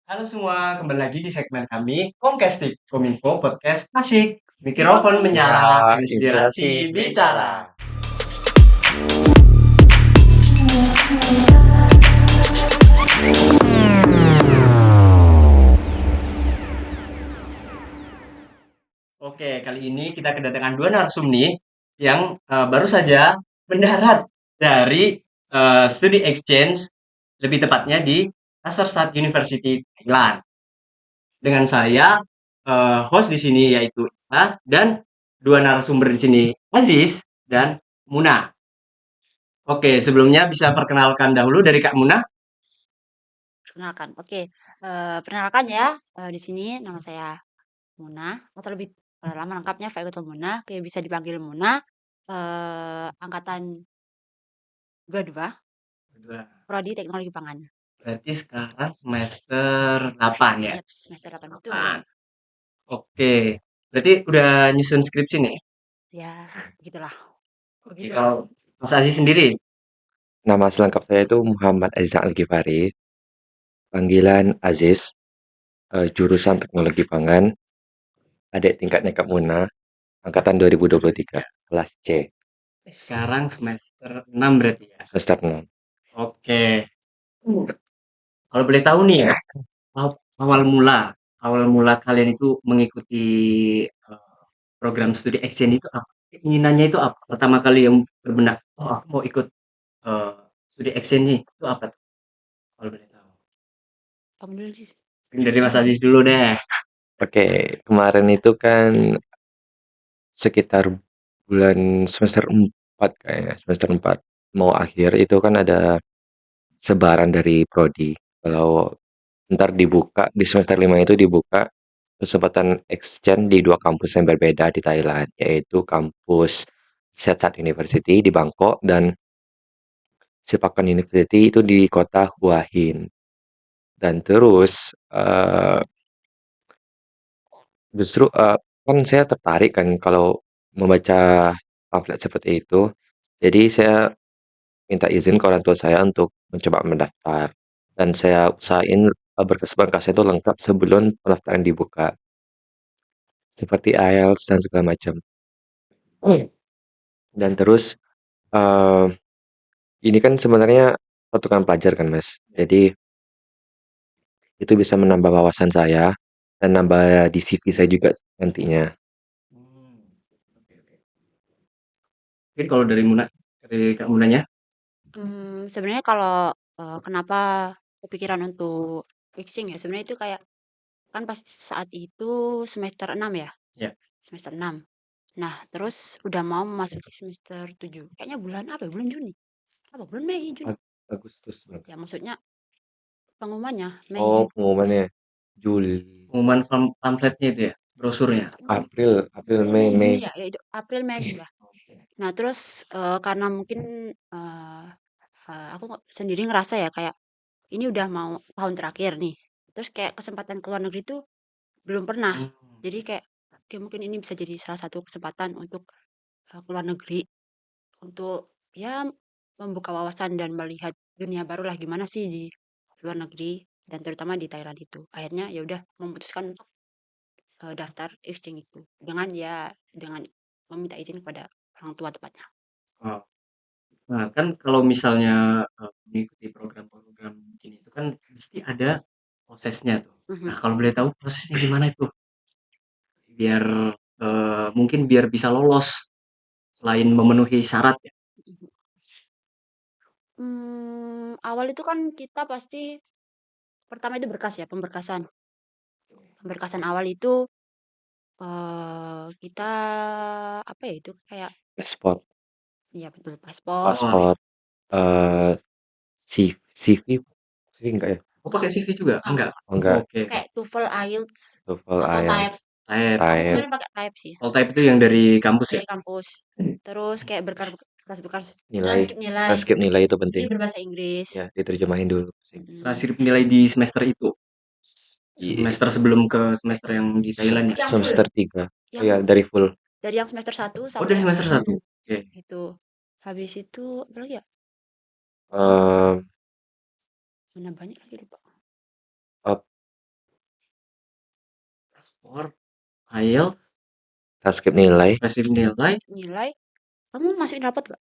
Halo semua, kembali lagi di segmen kami Komcastik, Kominfo Podcast Asik. Mikrofon menyala, Ya, inspirasi bicara. Oke, kali ini kita kedatangan dua narsum nih yang baru saja mendarat dari studi exchange, lebih tepatnya di Sarsat University Thailand. Dengan saya host di sini yaitu Isa dan dua narasumber di sini Aziz dan Muna. Oke, sebelumnya bisa perkenalkan dahulu dari Kak Muna. Perkenalkan. Oke, perkenalkan ya, di sini nama saya Muna, atau lebih, nama lengkapnya Fairul Muna, oke bisa dipanggil Muna, angkatan 22, prodi Teknologi Pangan. Berarti sekarang semester 8 ya? Yap, semester 8 betul. 8. Oke, berarti udah nyusun skripsi nih? Ya, begitulah. Oke, kalau Mas Aziz sendiri? nama selengkap saya itu Muhammad Aziz Al-Ghifari, panggilan Aziz, jurusan Teknologi Pangan, adik tingkatnya Kak Muna, angkatan 2023, kelas C, Sekarang semester 6 berarti ya? semester 6. Oke. Kalau boleh tahu nih ya, awal mula awal mula kalian itu mengikuti program studi exchange itu apa? Keinginannya itu apa? Pertama kali yang berbenak, oh aku mau ikut eh, studi exchange nih, itu apa tuh? Kalau boleh tahu. Kamu dulu sih. Mungkin dari Mas Aziz dulu deh. Oke, kemarin itu kan sekitar bulan semester 4 kayaknya, semester 4 mau akhir itu kan ada sebaran dari prodi. Kalau ntar dibuka di semester 5 itu dibuka kesempatan exchange di dua kampus yang berbeda di Thailand, yaitu kampus Satsat University di Bangkok dan Sepakan University itu di kota Hua Hin. Dan terus justru kan saya tertarik kan kalau membaca pamflet seperti itu. Jadi saya minta izin ke orang tua saya untuk mencoba mendaftar. Dan saya usahain berkas-berkasnya itu lengkap sebelum pendaftaran dibuka. Seperti IELTS dan segala macam. Dan terus eh, ini kan sebenarnya pertukaran pelajar kan Mas. Jadi itu bisa menambah wawasan saya dan nambah di CV saya juga nantinya. Oke, oke. Mungkin kalau dari Kak Munanya, Sebenarnya kalau, kenapa kepikiran untuk fixing ya, sebenarnya itu kayak kan pas saat itu semester 6 ya? ya. Semester 6. Nah, terus udah mau memasuki semester 7. Kayaknya bulan apa ya? Bulan Juni. Apa bulan Mei, Juni? Agustus berapa? Ya maksudnya pengumumannya Mei, Oh, Juni. pengumumannya Juli, Pengumuman pamfletnya itu ya, brosurnya. April, Mei, Juni, Mei. Juni ya, ya itu April Mei ya. Nah, terus karena mungkin aku sendiri ngerasa ya kayak ini udah mau tahun terakhir nih. Terus kayak kesempatan ke luar negeri tuh belum pernah. Hmm. Jadi kayak oke, mungkin ini bisa jadi salah satu kesempatan untuk ke luar negeri untuk ya membuka wawasan dan melihat dunia baru lah gimana sih di luar negeri dan terutama di Thailand itu. Akhirnya ya udah memutuskan untuk daftar exchange itu dengan meminta izin kepada orang tua tepatnya. Oh. Nah, kan kalau misalnya mengikuti program-program begini itu kan pasti ada prosesnya tuh. Nah, Mhm. kalau boleh tahu prosesnya gimana itu? Biar mungkin biar bisa lolos selain memenuhi syarat ya. Awal itu kan kita pasti pertama itu berkas ya, pemberkasan. Pemberkasan awal itu kita apa ya itu kayak Paspor, iya betul paspor, Oh, paspor, eh CV, CV enggak ya? oh pakai CV juga? Enggak. Oh, enggak, Oke. kayak TOEFL, IELTS TOEFL, atau TAEP. IELTS, Type. Aku TAEP. kemarin pakai TAEP sih All type itu yang dari kampus ya? dari kampus. Terus kayak berkas-berkas Nilai, transkrip nilai. transkrip nilai itu Ini penting. berbahasa Inggris. Ya, diterjemahin dulu. Mm-mm. Transkrip nilai di semester itu. Iya, Semester sebelum ke semester yang di Thailand ya? Yang full, semester 3. Oh yang ya, dari full. dari yang semester 1 Oh, dari sampai semester satu. Oke. gitu. Habis itu apa lagi ya? Eh Mana banyak lagi lupa. paspor, IELTS, transkrip nilai, transkrip nilai. Nilai, kamu masukin rapat nggak?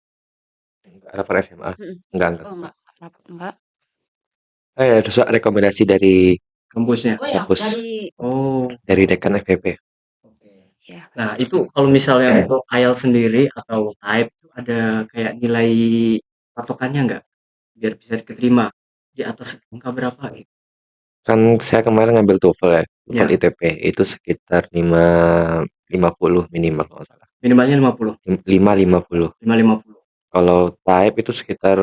rapor SMA. Mm-mm. Enggak. Oh enggak, rapat enggak. Terus rekomendasi dari Kampusnya. Oh ya, kampus, Oh, dari dekan FPP. oke. ya. Nah, itu kalau misalnya untuk IELTS sendiri atau type itu ada kayak nilai patokannya nggak? Biar bisa diterima di atas angka berapa gitu? Kan saya kemarin ngambil TOEFL ya, TOEFL Ya, ITP itu sekitar 50 minimal kalau nggak salah. minimalnya 50, 50. 550. Kalau type itu sekitar,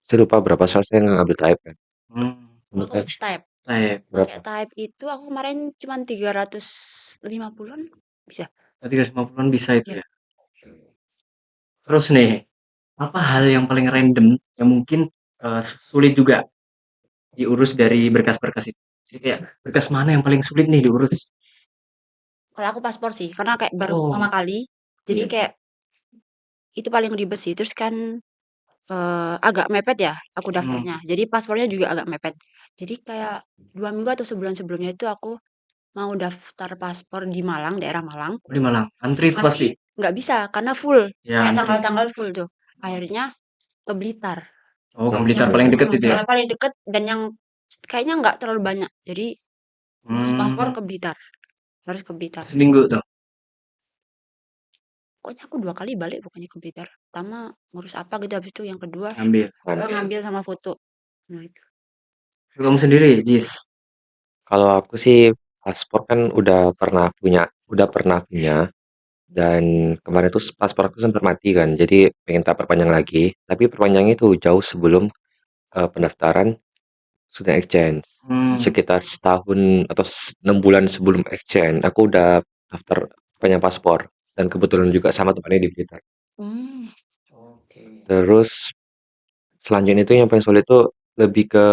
saya lupa berapa, soalnya saya nggak ngambil type kan. Hmm, Aku Bukan, pakai type. type. berapa? Pakai type itu aku kemarin cuma 350-an bisa. 350-an bisa itu Ya. ya. Terus nih, apa hal yang paling random yang mungkin sulit juga diurus dari berkas-berkas itu? Jadi kayak berkas mana yang paling sulit nih diurus? Kalau aku paspor sih, karena kayak baru Oh, pertama kali, jadi iya. kayak itu paling ribet sih. Terus kan agak mepet ya aku Hmm, daftarnya. Jadi paspornya juga agak mepet. Jadi kayak 2 minggu atau sebulan sebelumnya itu aku mau daftar paspor di Malang, daerah Malang, oh, di Malang. Antri itu tapi pasti. nggak bisa karena full. Ya, Kayak antri. tanggal-tanggal full tuh. Akhirnya ke Blitar. Oh, ke Yang Blitar paling deket itu ya. paling deket dan yang kayaknya nggak terlalu banyak. Jadi ngurus paspor Hmm, ke Blitar. Harus ke Blitar. seminggu tuh Pokoknya aku 2 kali balik pokoknya ke Blitar. Pertama ngurus apa gitu, habis itu yang kedua ambil. ngambil sama foto. Nah itu. Kalau kamu sendiri, Jis. Kalau aku sih paspor kan udah pernah punya, dan kemarin tuh paspor aku sempat mati kan, jadi pengen tak perpanjang lagi, tapi perpanjangnya itu jauh sebelum pendaftaran student exchange. Hmm, Sekitar setahun atau 6 bulan sebelum exchange, aku udah daftar perpanjang paspor, dan kebetulan juga sama tempatnya di Blitar. Hmm. oke. Terus selanjutnya itu yang paling sulit tuh lebih ke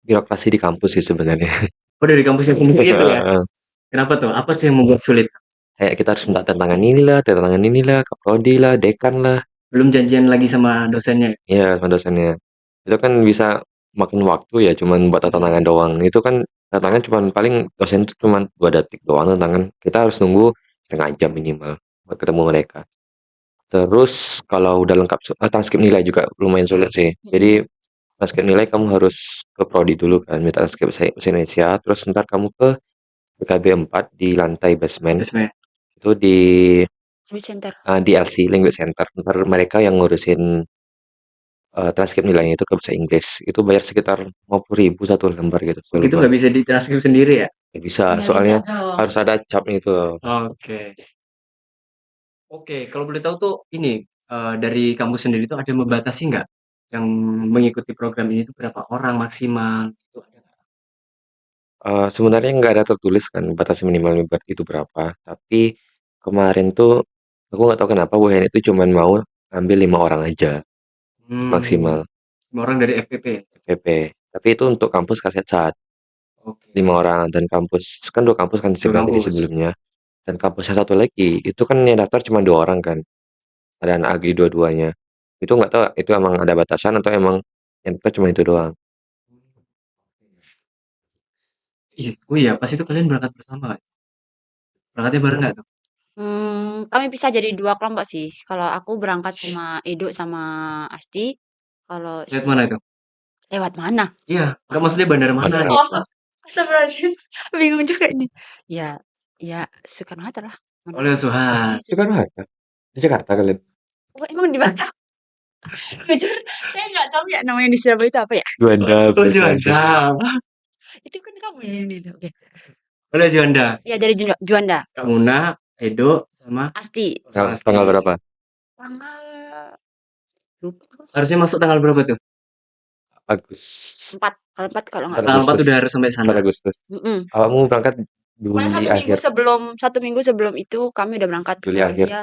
birokrasi di kampus sih sebenarnya. Oh, dari kampusnya sendiri itu ya. Kenapa tuh? Apa sih yang membuat sulit? Kayak kita harus minta tantangan inilah, ke prodi lah, dekan lah, Belum janjian lagi sama dosennya. ya sama dosennya. Itu kan bisa makan waktu ya, cuman buat tantangan doang. Itu kan tantangan cuman paling dosen itu cuman 2 detik doang tantangan. Kita harus nunggu setengah jam minimal buat ketemu mereka. Terus kalau udah lengkap transkrip nilai juga lumayan sulit sih. Jadi transkrip nilai kamu harus ke prodi dulu kan, minta transkrip bahasa Indonesia, terus ntar kamu ke PKB 4 di lantai basement, Dosennya. itu Sweet center. di LC Language Center. Ntar mereka yang ngurusin transkrip nilainya itu ke bahasa Inggris. Itu bayar sekitar 50.000 satu lembar gitu, Oh, gitu lembar. nggak bisa ditranskrip sendiri ya? Nggak bisa, Nggak soalnya bisa dong. harus ada capnya itu. Oke. Oke, kalau boleh tahu tuh ini dari kampus sendiri tuh ada membatasi nggak yang mengikuti program ini tuh berapa orang maksimal? Itu ada nggak? Sebenarnya nggak ada tertulis kan batas minimal itu berapa, tapi kemarin tuh aku nggak tahu kenapa UN itu cuman mau ambil 5 orang aja Hmm, maksimal, 5 orang dari FPP. FPP. Tapi itu untuk kampus Kasetsat, Oke. 5 orang, dan kampus kan 2 kampus kan Dua saya bilang tadi kampus. sebelumnya, dan kampus yang satu lagi itu kan yang daftar cuma 2 orang kan, ada anak agri dua-duanya. Itu nggak tahu itu emang ada batasan atau emang yang daftar cuma itu doang. Iya, oh iya, pas itu kalian berangkat bersama nggak? Berangkatnya bareng nggak tuh? Kami bisa jadi 2 kelompok sih. Kalau aku berangkat sama Edo sama Asti, kalau Lihat si mana itu? lewat mana? Iya, nggak maksudnya bandara mana Bandara. gitu. Oh, astagfirullahaladzim. Bingung juga ini. Ya, ya Soekarno-Hatta lah. Mana Oleh lagi? Suhat. Iya, Soekarno-Hatta? Di Jakarta kalian? oh emang di mana? Jujur, saya nggak tahu ya namanya di Surabaya itu apa ya? Juanda, Oleh berarti ada. Juanda. Itu kan kamu yang ini. Oke. Oleh Juanda. Ya dari Juanda. Kak Muna, Edo, sama Asti. sama Tanggal Asti. berapa? Tanggal lupa aku. Harusnya masuk tanggal berapa tuh? Agus 4. Kalau 4 kalau nggak 4 Tanggal lupa. 4 Agustus. udah harus sampai 4 sana. Agustus. Mm-mm. Awakmu berangkat Pokoknya Juli akhir. 1 minggu sebelum itu kami udah berangkat. Juli Kalau akhir. dia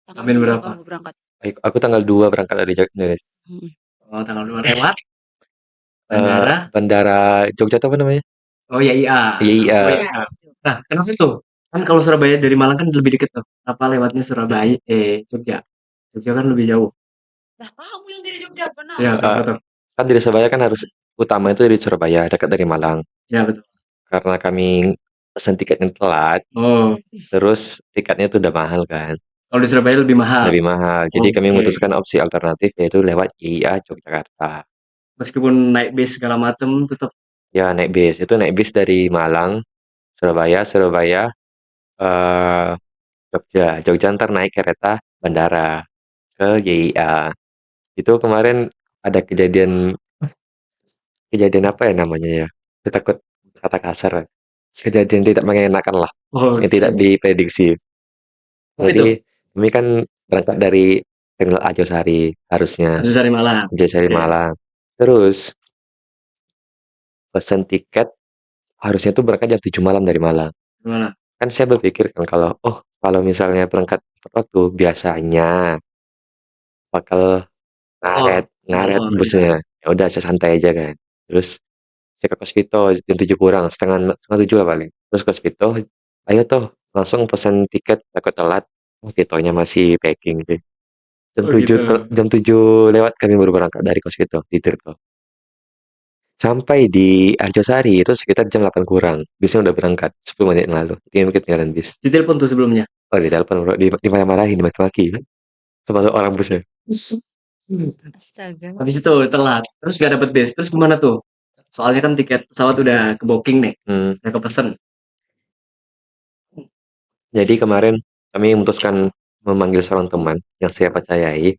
tanggal Amin 3 berapa? kamu berangkat. Aku tanggal 2 berangkat dari Indonesia. Mm-mm. Oh, tanggal 2 lewat bandara. Bandara Jogja itu apa namanya? Oh, ya iya. IAIA. Oh, Ya ya. itu. Nah, kenapa itu? Kan kalau Surabaya dari Malang kan lebih deket tuh. Apa lewatnya Surabaya? Jogja. Jogja kan lebih jauh. Lah kamu yang dari Jogja benar. Ya, Eh, kenapa tuh? kan dari Surabaya kan harus utama itu dari Surabaya, dekat dari Malang. Ya, betul. Karena kami pesen tiketnya telat, Oh, terus tiketnya tuh udah mahal kan, kalau di Surabaya lebih mahal. lebih mahal. Jadi kami Oke. memutuskan opsi alternatif yaitu lewat YIA Yogyakarta. Meskipun naik bis segala macem tetap. Ya naik bis, itu naik bis dari Malang, Surabaya, Surabaya, eh Jogja, Jogja ntar naik kereta bandara ke YIA. Itu kemarin ada kejadian apa ya namanya ya? Saya takut kata kasar. Kejadian tidak mengenakan lah, yang Oke. tidak diprediksi. Apa itu? Jadi kami kan berangkat dari Terminal Arjosari harusnya, Harus dari Malang. Arjosari Oke. Malang. Terus pesan tiket harusnya tuh berangkat jam 7 malam dari Malang. Gimana? Kan saya berpikir kan kalau misalnya berangkat tepat waktu biasanya bakal Oh, ngaret oh, iya. busnya. Ya udah saya santai aja kan. Terus saya ke Kospito jam 7 kurang, setengah 7 lah paling. Terus Kospito, ayo toh langsung pesan tiket takut telat. Oh, Vitonya masih packing deh. Oh gitu. Jam 7 lewat kami baru berangkat dari Kospito di Tirto. Sampai di Arjosari itu sekitar jam 8 kurang. Bisnya udah berangkat 10 menit yang lalu. Tinggal ketinggalan bis. Ditelepon tuh sebelumnya. Oh, di telepon bro, dimarah-marahin, dimaki-maki. Sama tuh orang busnya. Astaga. Habis itu telat. Terus gak dapet bis. Terus gimana tuh? Soalnya kan tiket pesawat udah ke booking nih. Hmm. Udah kepesen. Jadi kemarin kami memutuskan memanggil seorang teman yang saya percayai.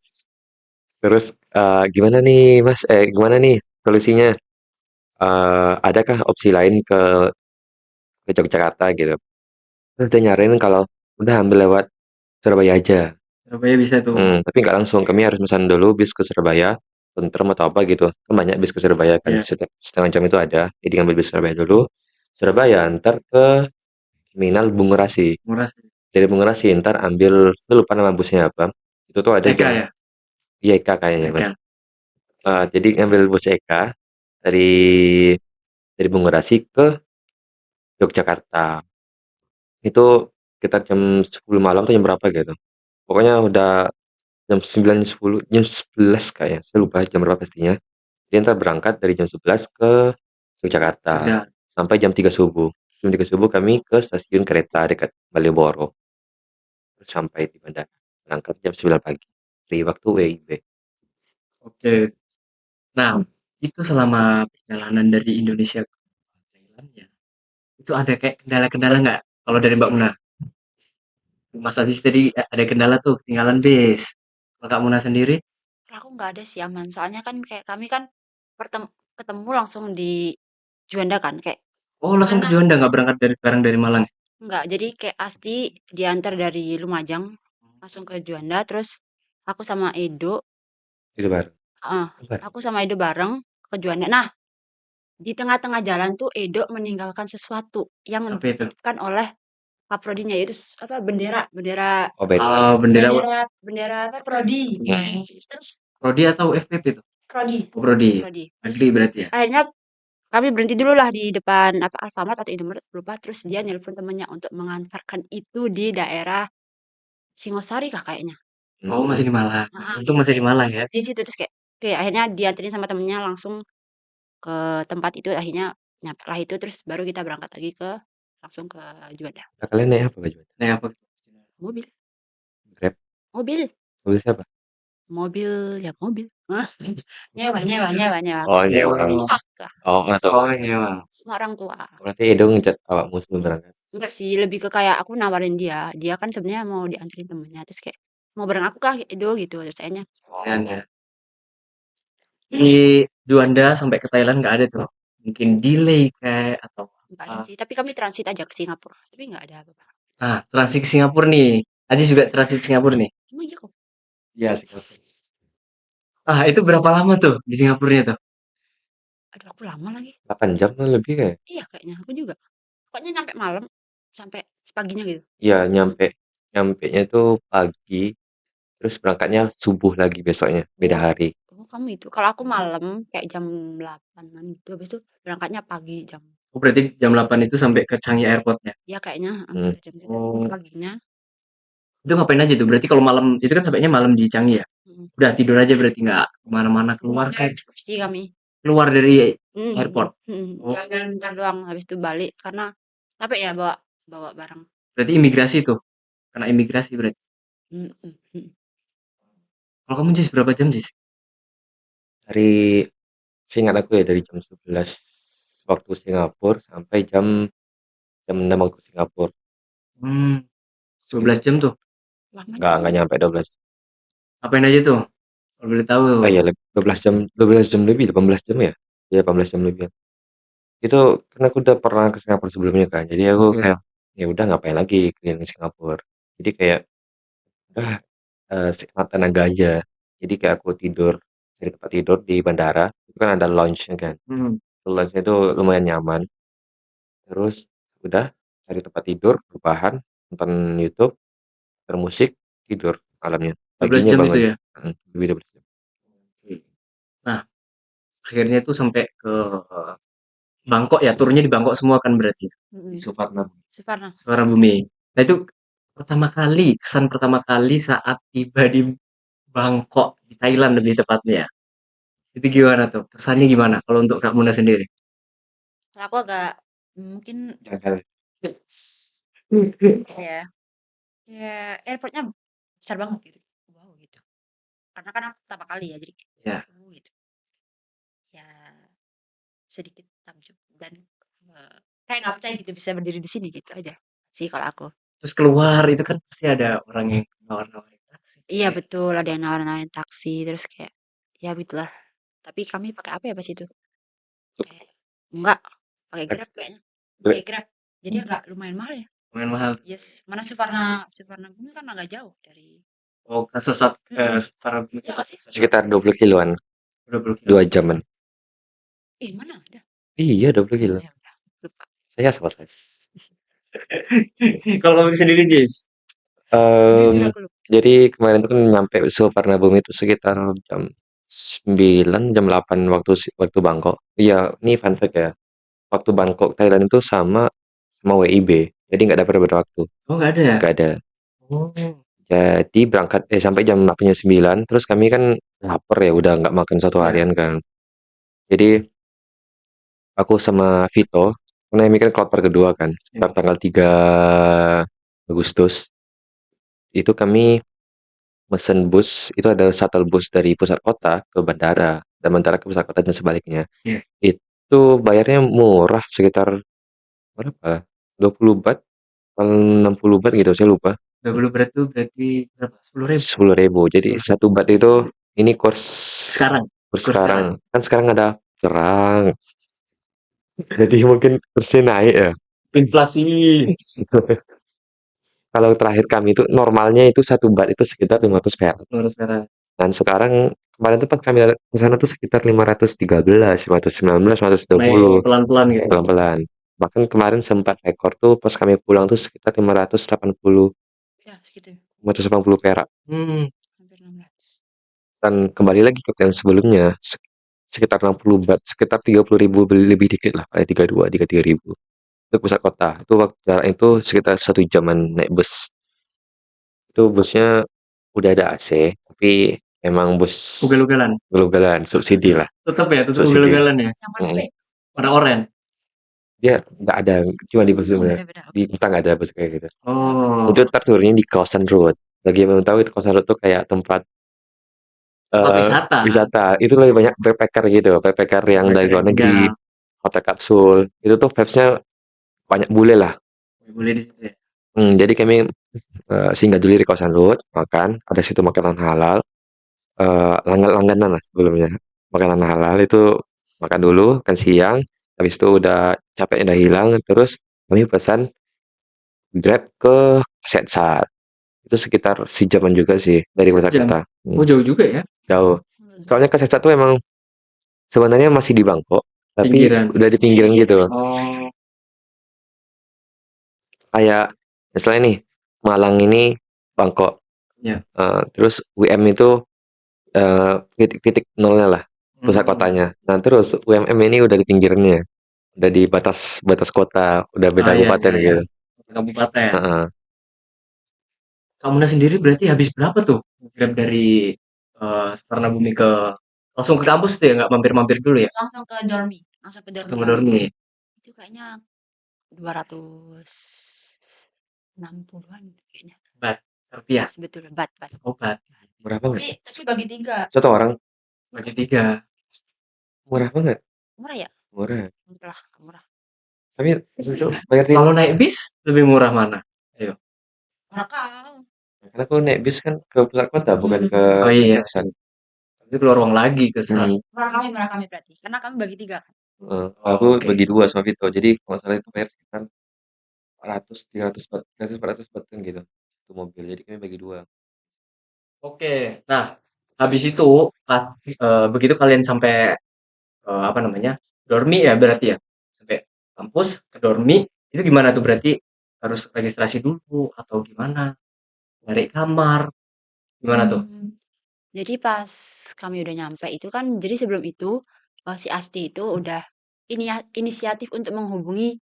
Terus gimana nih solusinya? Adakah opsi lain ke Yogyakarta gitu? Terus dia nyaranin kalau udah ambil lewat Surabaya aja. Surabaya bisa tuh. Tapi nggak langsung, kami harus pesan dulu bis ke Surabaya, tentrem atau apa gitu. Kan banyak bis ke Surabaya kan, Iya. setiap setengah jam itu ada. Jadi ngambil bis Surabaya dulu, Surabaya ntar ke Terminal Bungurasi. Murah sih. Dari Bungurasi ntar ambil, saya lupa nama busnya apa. Itu tuh ada Eka jam ya? YK kayaknya mas. Eka. Jadi ngambil bus EK dari dari Bungurasi ke Yogyakarta. Itu kita jam 10 malam tuh jam berapa gitu. Pokoknya udah jam 9, 10, jam 11 kayaknya. Saya lupa jam berapa pastinya. Dia ntar berangkat dari jam 11 ke Yogyakarta Jogja. sampai jam 3 subuh. Jam 3 subuh kami ke stasiun kereta dekat Malioboro. Terus sampai di bandara. Berangkat jam 9 pagi. Dari waktu WIB. Oke. Nah, itu selama perjalanan dari Indonesia ke Thailand ya. Itu ada kayak kendala-kendala nggak? Kalau dari Mbak Muna? Mas Aziz tadi ada kendala tuh ketinggalan bis. Kalau Kak Muna sendiri? Kalau aku nggak ada sih aman. Soalnya kan kayak kami kan ketemu langsung di Juanda kan kayak Oh langsung ke karena Juanda nggak berangkat dari bareng dari Malang? enggak, jadi kayak Asti diantar dari Lumajang langsung ke Juanda, terus aku sama Edo, Itu baru. heeh, aku sama Edo bareng ke Juanda. Nah, di tengah-tengah jalan tuh Edo meninggalkan sesuatu yang Apa itu? dititipkan oleh kaprodinya, yaitu apa, bendera bendera Oh beda. Bendera bendera bendera apa, prodi. Terus Prodi atau FPP itu? prodi Oh, Prodi. prodi. Terus Agri berarti ya? akhirnya kami berhenti dulu lah di depan apa, Alfamart atau Indomaret, lupa. Terus dia nelpon temannya untuk mengantarkan itu di daerah Singosari Kak kayaknya. Oh masih di Malang. Heeh, Untung masih di Malang ya. di situ terus kayak oke akhirnya dianterin sama temennya langsung ke tempat itu, akhirnya nyampailah itu, terus baru kita berangkat lagi langsung ke Juanda. Nah, kalian naik apa baju? Naik apa? Mobil Grab. mobil Mobil siapa? mobil ya mobil. Nyewa nyewa nyewa nyewa. Oh Nyewa. nyewa. Wah, Oh orang tua. Oh nyewa. semua orang tua. Berarti Edo ngechat awakmu sebelum berangkat. Enggak sih, lebih ke kayak aku nawarin dia, dia kan sebenarnya mau dianterin temennya, terus kayak, "Mau bareng aku kah, Edo?" Gitu, terus akhirnya Sekalian ya. Di Juanda sampai ke Thailand nggak ada tuh. Mungkin delay kayak atau enggak ada apa. sih, tapi kami transit aja ke Singapura, tapi enggak ada apa-apa. Nah, transit ke Singapura nih. Aziz juga transit Singapura nih. Emang iya kok? Iya, Singapura. Ah, itu berapa lama tuh di Singapurnya tuh? Aduh aku lama lagi. 8 jam kan lebih kayak. Iya kayaknya, aku juga. Pokoknya nyampe malam, sampai sepaginya gitu. Iya, Mhm. nyampenya itu pagi, terus berangkatnya subuh lagi besoknya, beda Oh hari. oh kamu itu. Kalau aku malam, kayak jam 8.00-an gitu, habis itu berangkatnya pagi jam Oh, berarti jam 8 itu sampai ke Changi Airport-nya. ya kayaknya, heeh, Hmm. sampai jam segitu. Oh, Paginya itu ngapain aja tuh? Berarti kalau malam itu kan sampainya malam di Changi ya? mhm, Udah tidur aja berarti nggak kemana-mana keluar kayak bersih kami. keluar dari Mhm airport. mhm, Oh, jalan-jalan bentar doang, habis itu balik karena Capek ya bawa bawa barang. Berarti imigrasi tuh, kena imigrasi berarti. Mhm mhm. Kalau kamu Jis berapa jam Jis? Dari seingat aku ya dari jam 11 waktu Singapura sampai jam 6 waktu Singapura. Hmm, 12 jam tuh. Lama Nggak juga. nyampe 12. Apain aja tuh? Kalau boleh tahu. Oh iya, 12 jam lebih, 18 jam ya? Iya, 18 jam lebih. Itu kan aku udah pernah ke Singapura sebelumnya kan. Jadi aku kayak ya udah ngapain lagi keliling Singapura. Jadi kayak udah sekuat tenaga aja. Jadi kayak aku tidur dari tempat tidur di bandara, itu kan ada lounge-nya kan. Hmm. Lounge-nya itu lumayan nyaman. Terus udah cari tempat tidur, rebahan, nonton YouTube, bermusik, tidur malamnya. 12 Paginya jam itu bangun. ya. Lebih 12 jam. Nah, akhirnya tuh sampai ke Bangkok ya, turunnya di Bangkok semua kan berarti. Di Mhm. Suvarna, Suvarna. Suvarnabumi. Nah itu pertama kali, kesan pertama kali saat tiba di Bangkok, di Thailand lebih tepatnya. Itu gimana tuh? Kesannya gimana kalau untuk Kak Muna sendiri? Kalau aku agak mungkin Jangan. ya ya airport-nya besar banget gitu. Wow gitu. Karena kan aku pertama kali ya jadi kayak, Ya, gitu. Ya sedikit takjub dan kayak nggak percaya gitu bisa berdiri di sini gitu aja sih kalau aku. terus keluar itu kan pasti ada orang yang nawar-nawarin taksi. Iya betul ada yang nawarin taksi terus kayak ya begitulah. Tapi kami pakai apa ya pas itu? Kayak enggak pakai Grab kayaknya. Pakai Grab. Jadi agak lumayan mahal ya. Lumayan mahal. Yes, mana Suvarna Bumi kan agak jauh dari. Oh, kesesat Mm-mm. Suvarnabumi Ya nggak sih? Sekitar 20 kiloan, 20 kilo. 2 jaman. Mana ada? Iya, 20 kilo. Ya udah lupa. Saya sempat. Kalau kamu sendiri, Jis? Jujur Mmm, aku lupa. jadi kemarin tuh kan nyampe Suvarnabhumi itu sekitar jam 9, jam 8 waktu Bangkok. Iya, ini fun fact ya, waktu Bangkok Thailand itu sama WIB, jadi nggak ada perbedaan waktu, Oh, nggak ada ya? nggak ada. Oh, Jadi sampai jam 8-9, terus kami kan lapar ya, udah nggak makan satu ya. harian kan. Jadi aku sama Vito, karena ini kan kloter kedua kan, sekitar tanggal 3 Agustus, itu kami mesen bus, itu ada shuttle bus dari pusat kota ke bandara, dan bandara ke pusat kota dan sebaliknya. Iya. Itu bayarnya murah sekitar berapa? 20 baht, kalau 60 baht gitu, saya lupa. 20 berat tuh berarti berapa? 10.000. 10.000. Jadi 1 baht itu ini kurs Sekarang. kurs Kurs sekarang. sekarang. Kan sekarang ada perang. Jadi mungkin kursnya naik ya. Inflasi. Kalau terakhir kami itu normalnya itu 1 baht itu sekitar 500 perak. Kurs sekarang. Dan sekarang kemarin tuh pas kami ke sana tuh sekitar 513, 519, 520 Naik pelan-pelan gitu. pelan-pelan. Bahkan kemarin sempat rekor tuh pas kami pulang tuh sekitar 580, Ya segitu. 580 perak. Hampir 600. Dan kembali lagi ke yang sebelumnya sekitar 60 baht, sekitar 30.000 lebih dikit lah, kayak 32, 33.000. Itu pusat kota. Itu waktu jarak itu sekitar 1 jaman naik bus. Itu busnya udah ada AC, tapi emang bus Ugal-ugalan. ugal-ugalan, subsidi lah, Tetap ya, tetap subsidi. ugal-ugalan ya. Yang mana Pe? Warna oranye. Dia nggak ada, cuma di bus Oh beda-beda. di kota nggak ada bus kayak gitu. Oh, Itu ntar turunnya di kawasan road. Bagi yang belum tahu itu kawasan road tuh kayak tempat tempat wisata. wisata. Itu lebih banyak backpacker gitu, backpacker yang dari luar negeri, Tinggal. hotel kapsul. Itu tuh vibes-nya banyak bule lah. Boleh di situ ya. Jadi kami singgah dulu di kawasan road, makan, ada situ makanan halal, langganan lah sebelumnya. Makanan halal itu makan dulu, makan siang, habis itu udah capeknya udah hilang, terus kami pesan Grab ke Setsat. Itu sekitar sejaman juga sih dari pusat Sejam. kota. Oh, jauh juga ya. Jauh. Soalnya ke Setsat tuh emang sebenarnya masih di Bangkok, tapi Pinggiran. udah di pinggiran gitu. Oh, Kayak misalnya nih, Malang ini Bangkok, ya. terus UM itu titik-titik nolnya lah, pusat kotanya. Nah terus UMM ini udah di pinggirnya, udah di batas batas kota, udah Ah, beda iya, kabupaten iya, iya. gitu. Kabupaten. Heeh. Kamu sendiri berarti habis berapa tuh? Grab dari Suvarnabumi ke langsung ke kampus tuh ya, nggak mampir-mampir dulu ya? Langsung ke Dormi. Langsung ke Dormi Langsung ke awal. Dormi. Itu kayaknya 260-an kayaknya. Bat rupiah. Yes, betul, bat. Oh, bat. Murah banget. Tapi bagi 3. Satu orang Bagi 3. murah banget. Murah ya? Murah. Murah. Tapi itu bayar Kalau naik bis lebih murah mana? Ayo. Murah kau. Karena aku naik bis kan ke pusat kota bukan ke Oh iya selatan. sih. Tapi keluar uang lagi ke Hmm. Murah kami berarti. Karena kami bagi 3 kan. Aku Oke. bagi 2 sama Vito. Jadi kalau nggak salah itu bayar sekitar 400, 300, 400 kan gitu. Itu mobil. Jadi kami bagi 2. Oke. Nah, habis itu begitu kalian sampai apa namanya? Dormi ya berarti ya. Sampai kampus ke dormi itu gimana tuh berarti harus registrasi dulu atau gimana? Nyari kamar gimana tuh? Jadi pas kami udah nyampe itu kan, jadi sebelum itu si Asti itu udah inisiatif untuk menghubungi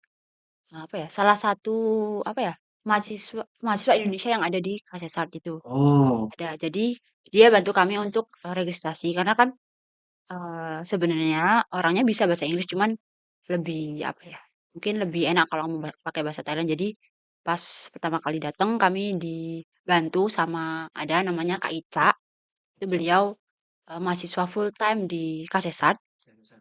apa ya, salah satu apa ya, mahasiswa mahasiswa Indonesia yang ada di Kasesart itu. Oh, Ada. Jadi dia bantu kami untuk registrasi karena kan sebenarnya orangnya bisa bahasa Inggris cuman lebih apa ya, mungkin lebih enak kalau mau pakai bahasa Thailand. Jadi pas pertama kali datang kami dibantu sama ada namanya Kak Ica. Itu beliau mahasiswa full time di Kasesart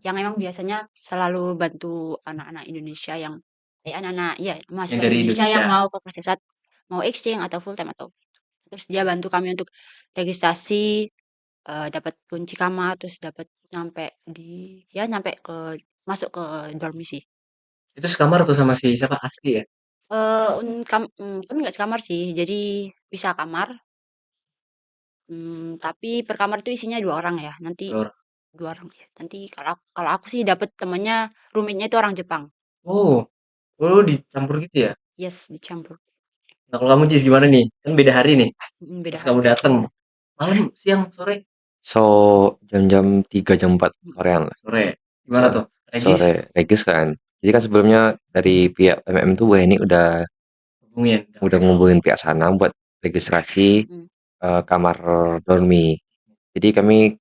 yang emang biasanya selalu bantu anak-anak Indonesia yang anak-anak ya yang mahasiswa dari Indonesia yang Indonesia. mau ke Kasesart, mau exchange atau full time atau terus dia bantu kami untuk registrasi, dapat kunci kamar, terus dapat nyampe ke masuk ke dormi sih. Itu sekamar tuh sama si siapa? Asli ya? Kami nggak sekamar sih, jadi pisah kamar, tapi per kamar itu isinya 2 orang ya, nanti Dua orang. 2 orang ya, nanti kalau aku sih dapat temennya, roommate-nya itu orang Jepang. Oh, oh dicampur gitu ya? Yes, dicampur, Nah, kalau kamu Jis gimana nih? Kan beda hari nih. beda Pas hari. kamu dateng malam, siang, sore, So, jam-jam 3, jam 4 sorean lah. sore. Gimana tuh? Regis Sore regis kan. Jadi kan sebelumnya dari pihak PMM tuh Bu Heni hubungin. udah ngubungin pihak sana buat registrasi Mhm. kamar dormi. Jadi kami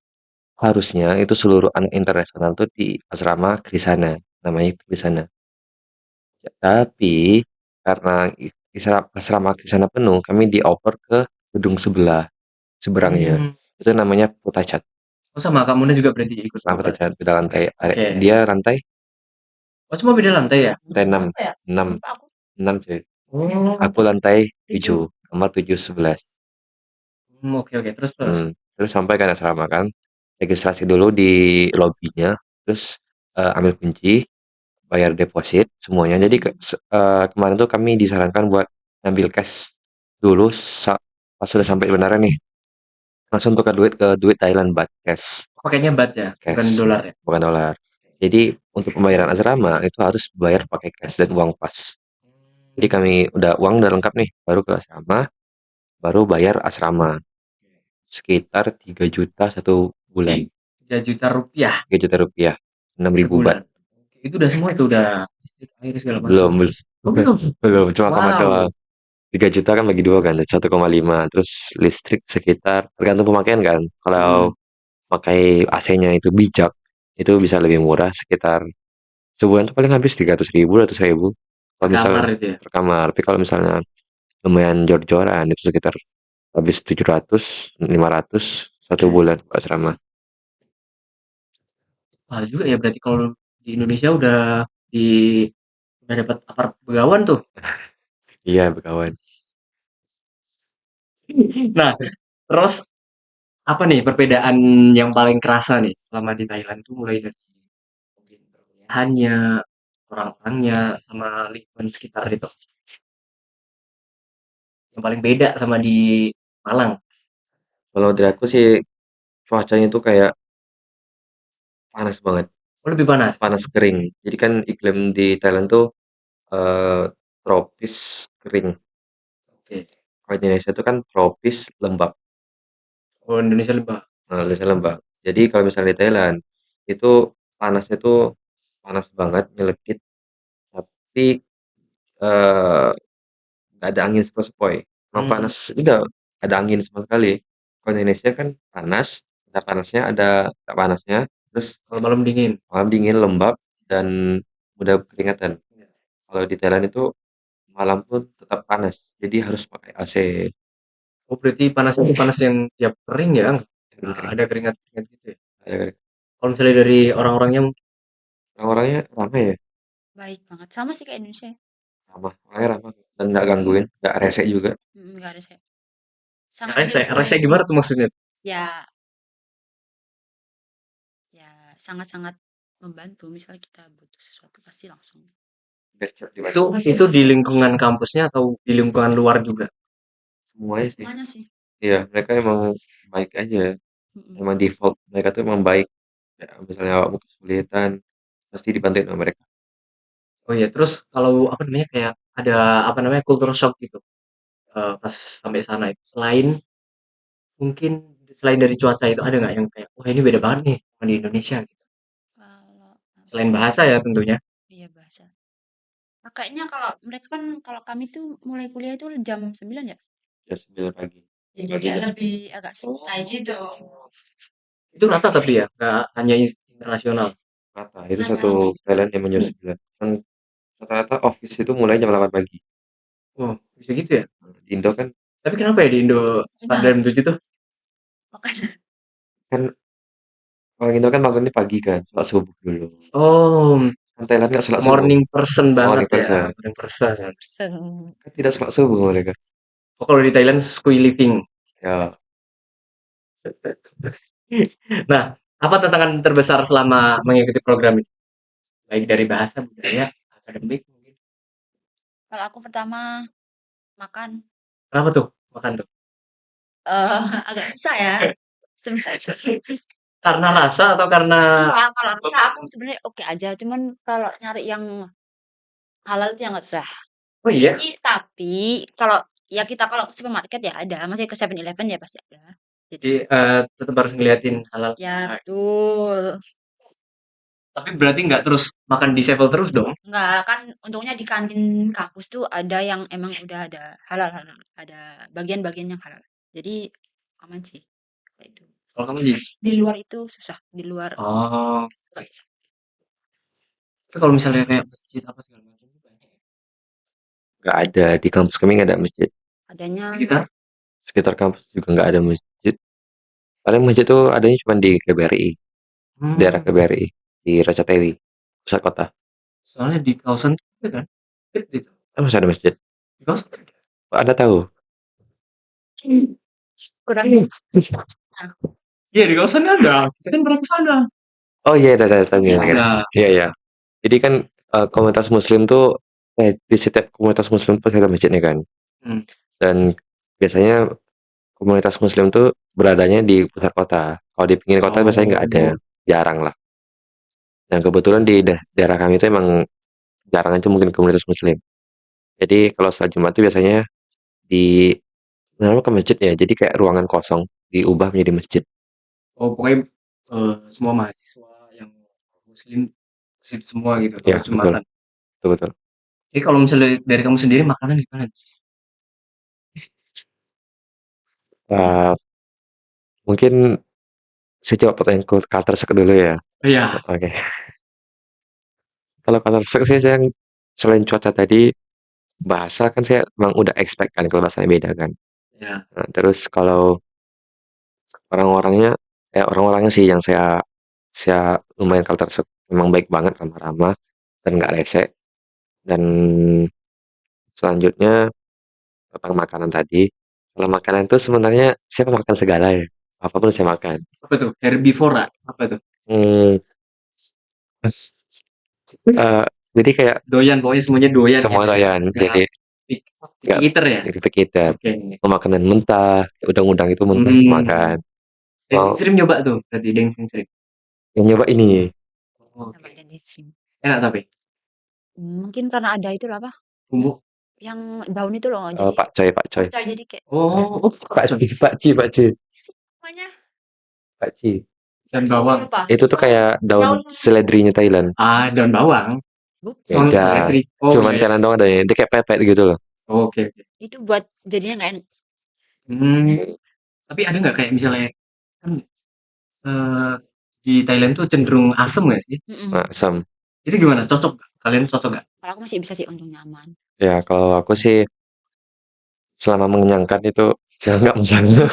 harusnya itu seluruh anak internasional tuh di asrama Krisana, namanya itu Krisana. Tapi karena asrama Krisana penuh, kami dioper ke gedung seberangnya. Hmm. Itu namanya Putachat. Oh sama kamunya juga berarti ikut Nah, oper. Putachat beda lantai. Oke. Dia lantai Oh cuma beda lantai ya? lantai 6, Berapa ya? 6, Lupa aku. 6 cuy. Oh. Aku lantai 7, 7. kamar 7, 11. Oke oke. Terus. Terus sampai kan asrama kan, registrasi dulu di lobinya, terus ambil kunci, bayar deposit semuanya. Jadi kemarin tuh kami disarankan buat ngambil cash dulu pas sudah sampai di bandara nih. Langsung tukar duit ke duit Thailand baht cash, Pakainya bat ya, bukan cash, dolar ya? bukan dolar. Jadi untuk pembayaran asrama itu harus bayar pakai cash dan uang pas. Jadi kami uang udah lengkap nih, baru ke asrama, baru bayar asrama sekitar 3 juta 1 bulan. 3 juta rupiah 3 juta rupiah, 6.000 baht. sebulan. Itu udah semua itu udah listrik air segala macam. Belum, belum. Oh, belum. Belum, cuma kamar Wow. doang. 3 juta kan bagi 2 kan, 1,5. Terus listrik sekitar tergantung pemakaian kan. Kalau pakai AC-nya itu bijak, itu bisa lebih murah sekitar sebulan tuh paling habis 300.000, 200.000. Kalau Per kamar misalnya itu ya. per kamar. Tapi kalau misalnya lumayan jor-joran itu sekitar habis 700, 500 1 bulan buat asrama. Mahal juga ya berarti kalau di Indonesia di udah dapat apart begawan tuh. Iya, berkawan. Nah, terus apa nih perbedaan yang paling kerasa nih selama di Thailand tuh mulai dari mungkin perkuliahannya, orang-orangnya, sama lingkungan sekitar itu. Yang paling beda sama di Malang. Kalau dari aku sih cuacanya tuh kayak panas banget, Oh, lebih panas. panas kering. Jadi kan iklim di Thailand tuh eh, tropis kering. Oke. Kalau di Indonesia itu kan tropis lembab. Oh, Indonesia lebih. Nah, Indonesia lembab. Jadi kalau misalnya di Thailand itu panasnya tuh panas banget, nyelekit, tapi eh, nggak ada angin sepoi-sepoi. Emang panas, udah ada angin sama sekali. Kalau di Indonesia kan panas, ada panasnya, ada nggak panasnya, terus Kalau malam dingin. malam dingin, lembab, dan mudah keringatan. Kalau di Thailand itu malam pun tetap panas, jadi harus pakai AC. Oh, berarti panasnya itu panas yang tiap kering ya? Nggak Kering-kering. ada keringat-keringat gitu ya? Ada Kalau misalnya dari orang-orangnya orang-orangnya ramai ya, Baik banget, sama sih kayak Indonesia ya. ramah, orangnya ramah dan nggak gangguin, nggak rese juga. Nggak ada saya. ya Sangat rese, rese friendly. gimana tuh maksudnya? Ya, ya sangat-sangat membantu. Misalnya kita butuh sesuatu pasti langsung. Best chat di mana? Itu di lingkungan kampusnya atau di lingkungan luar juga? Semuanya sih. Semuanya sih. Iya, mereka emang baik aja. Mm-mm. Emang default mereka tuh emang baik. Ya, misalnya awakmu kesulitan, pasti dibantuin sama mereka. Oh iya, terus kalau apa namanya kayak ada apa namanya culture shock gitu pas sampai sana itu. Mungkin selain dari cuaca itu ada nggak yang kayak wah ini beda banget nih sama di Indonesia gitu. Kalau Selain bahasa ya tentunya. iya bahasa. Nah, kayaknya kalau mereka kan kalau kami tuh mulai kuliah itu jam 9 ya. Jam 9 pagi. Jadi Pagi kayak jam lebih agak santai gitu. Itu rata tapi ya, nggak hanya internasional. rata. Itu satu Rata-rata. Thailand yang jam 9. Kan rata-rata office itu mulai jam 8 pagi. Oh, bisa gitu ya? Di Indo kan Tapi kenapa ya di Indo start jam 7 tuh? Makanya kan orang Indo kan bangunnya pagi kan, sholat subuh dulu. Oh, Kan Thailand nggak sholat subuh. morning person banget Morning ya, person. morning person. pesen. Kan tidak sholat subuh mereka. Oh, kalau di Thailand squee living. Ya, Nah, apa tantangan terbesar selama mengikuti program ini? Baik dari bahasa, budaya, akademik mungkin. Kalau aku pertama makan Kenapa tuh? Makan tuh. agak susah ya. Sebenarnya. Karena rasa atau karena Enggak, kalau rasa aku sebenarnya oke aja. Cuman kalau nyari yang halal itu yang nggak susah. oh iya, Tapi kalau ya kita kalau ke supermarket ya ada, maksudnya ke 7-Eleven ya pasti ada. Jadi jadi tetap harus ngeliatin halal. ya Nah, betul. tapi berarti nggak terus makan di sevel terus dong? Enggak, kan untungnya di kantin kampus tuh ada yang emang udah ada halal halal, ada bagian-bagian yang halal. Jadi aman sih kayak itu. Kalau kamu Jis? Di luar itu susah, di luar Oh, agak susah. tapi kalau misalnya kayak masjid apa segala macam itu banyak ya? nggak ada. Di kampus kami nggak ada masjid. Adanya Sekitar? Sekitar kampus juga nggak ada masjid. Paling masjid tuh adanya cuma di KBRI, daerah Hmm, KBRI, di Racatewi, pusat kota. soalnya di kawasan itu ada kan? Gitu. Masih ada masjid. Di kawasan ada. Pak Anda tahu? kurang. Nah, Iya, di kawasan ada. Kita kan pernah ke sana. Oh iya, ada tahu ya. Ada. Iya ya. Jadi kan komunitas Muslim tuh di setiap komunitas Muslim tuh pasti ada masjidnya kan. Hmm. Dan biasanya komunitas Muslim tuh beradanya di pusat kota. Kalau di pinggir kota biasanya nggak ada, Oh, jarang lah. Dan kebetulan di daerah kami itu emang jarang aja mungkin komunitas Muslim. Jadi kalau saat Jumat itu biasanya di nama ke masjid ya. Jadi kayak ruangan kosong diubah menjadi masjid. oh pokoknya semua mahasiswa yang muslim ke situ semua gitu kalau Ya betul, Jumatan. betul betul. Jadi kalau misalnya dari kamu sendiri makanan gimana? Eh, mungkin saya coba pertanyaan culture shock dulu ya. Iya. Oke. Kalau culture shock sih saya selain cuaca tadi bahasa kan saya emang udah expect kan kalau bahasanya beda kan. Ya. Nah, terus kalau orang-orangnya orang-orangnya sih yang saya lumayan culture shock, memang baik banget, ramah-ramah dan nggak rese. Dan selanjutnya tentang makanan tadi, kalau makanan itu sebenarnya saya makan segala ya, apapun saya makan. Apa itu? Herbivora. Apa itu? Hmm, eh, jadi kayak Doyan, pokoknya semuanya doyan semua gitu ya. doyan, Nggak jadi picky nggak eater ya? kita Oke. makanan mentah, udang-udang itu mentah Hmm. makan. Dancing Mau Stream nyoba tuh, tadi Dancing Stream. yang nyoba ini dapat Oke. janji sih. Enak tapi Mungkin karena ada itu lah apa? bumbu. Yang daun itu loh jadi Pak Coy. pecah jadi kayak Oh, oh, Pak Ci. namanya Pak Ci. dan bawang. lupa. Itu tuh kayak daun seledrinya Thailand. Ah, daun bawang. Oh, Bukan. Beda. seledri. Oh, Cuman iya, iya. kanan doang adanya. Dia kayak pepet gitu loh. Oke, oke. Itu buat jadinya nggak enak. Hmm, tapi ada nggak kayak misalnya kan eh, di Thailand tuh cenderung asem nggak sih? Mm-mm. Nah, asam. Itu gimana? Cocok nggak? Kalian cocok nggak? Kalau aku masih bisa sih untungnya aman. Ya kalau aku sih selama mengenyangkan itu jangan nggak masalah.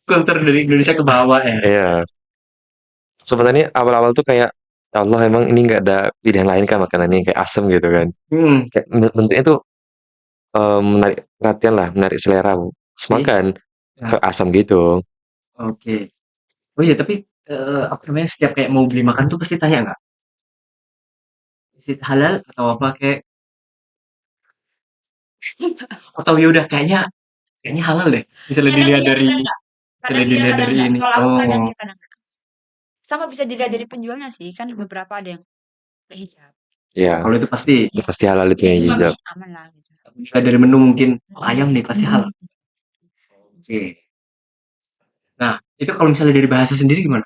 Kultur dari Indonesia ke bawah ya. Iya. Sebenarnya awal-awal tuh kayak ya Allah emang ini nggak ada pilihan lain kan makanan ini kayak asem gitu kan. Kayak bentuknya tuh menarik perhatian lah, menarik selera. Iya. Semakan Ya, ke asam gitu. oke. Oh iya, tapi apa namanya setiap kayak mau beli makan tuh pasti tanya nggak? Is it halal atau apa kayak atau ya udah kayaknya kayaknya halal deh. Misalnya Kadang dilihat iya, dari kadang enggak. misalnya Kadang iya, dilihat kadang dari enggak. ini. Kalau aku kadang Oh, iya, kadang enggak. Sama bisa dilihat dari penjualnya sih, kan beberapa ada yang pakai hijab. Ya, kalau itu pasti. itu pasti halal itu Ya yang itu hijab. kami aman lah gitu. Dilihat dari menu mungkin oh, ayam nih pasti halal. Oke. Nah, itu kalau misalnya dari bahasa sendiri gimana?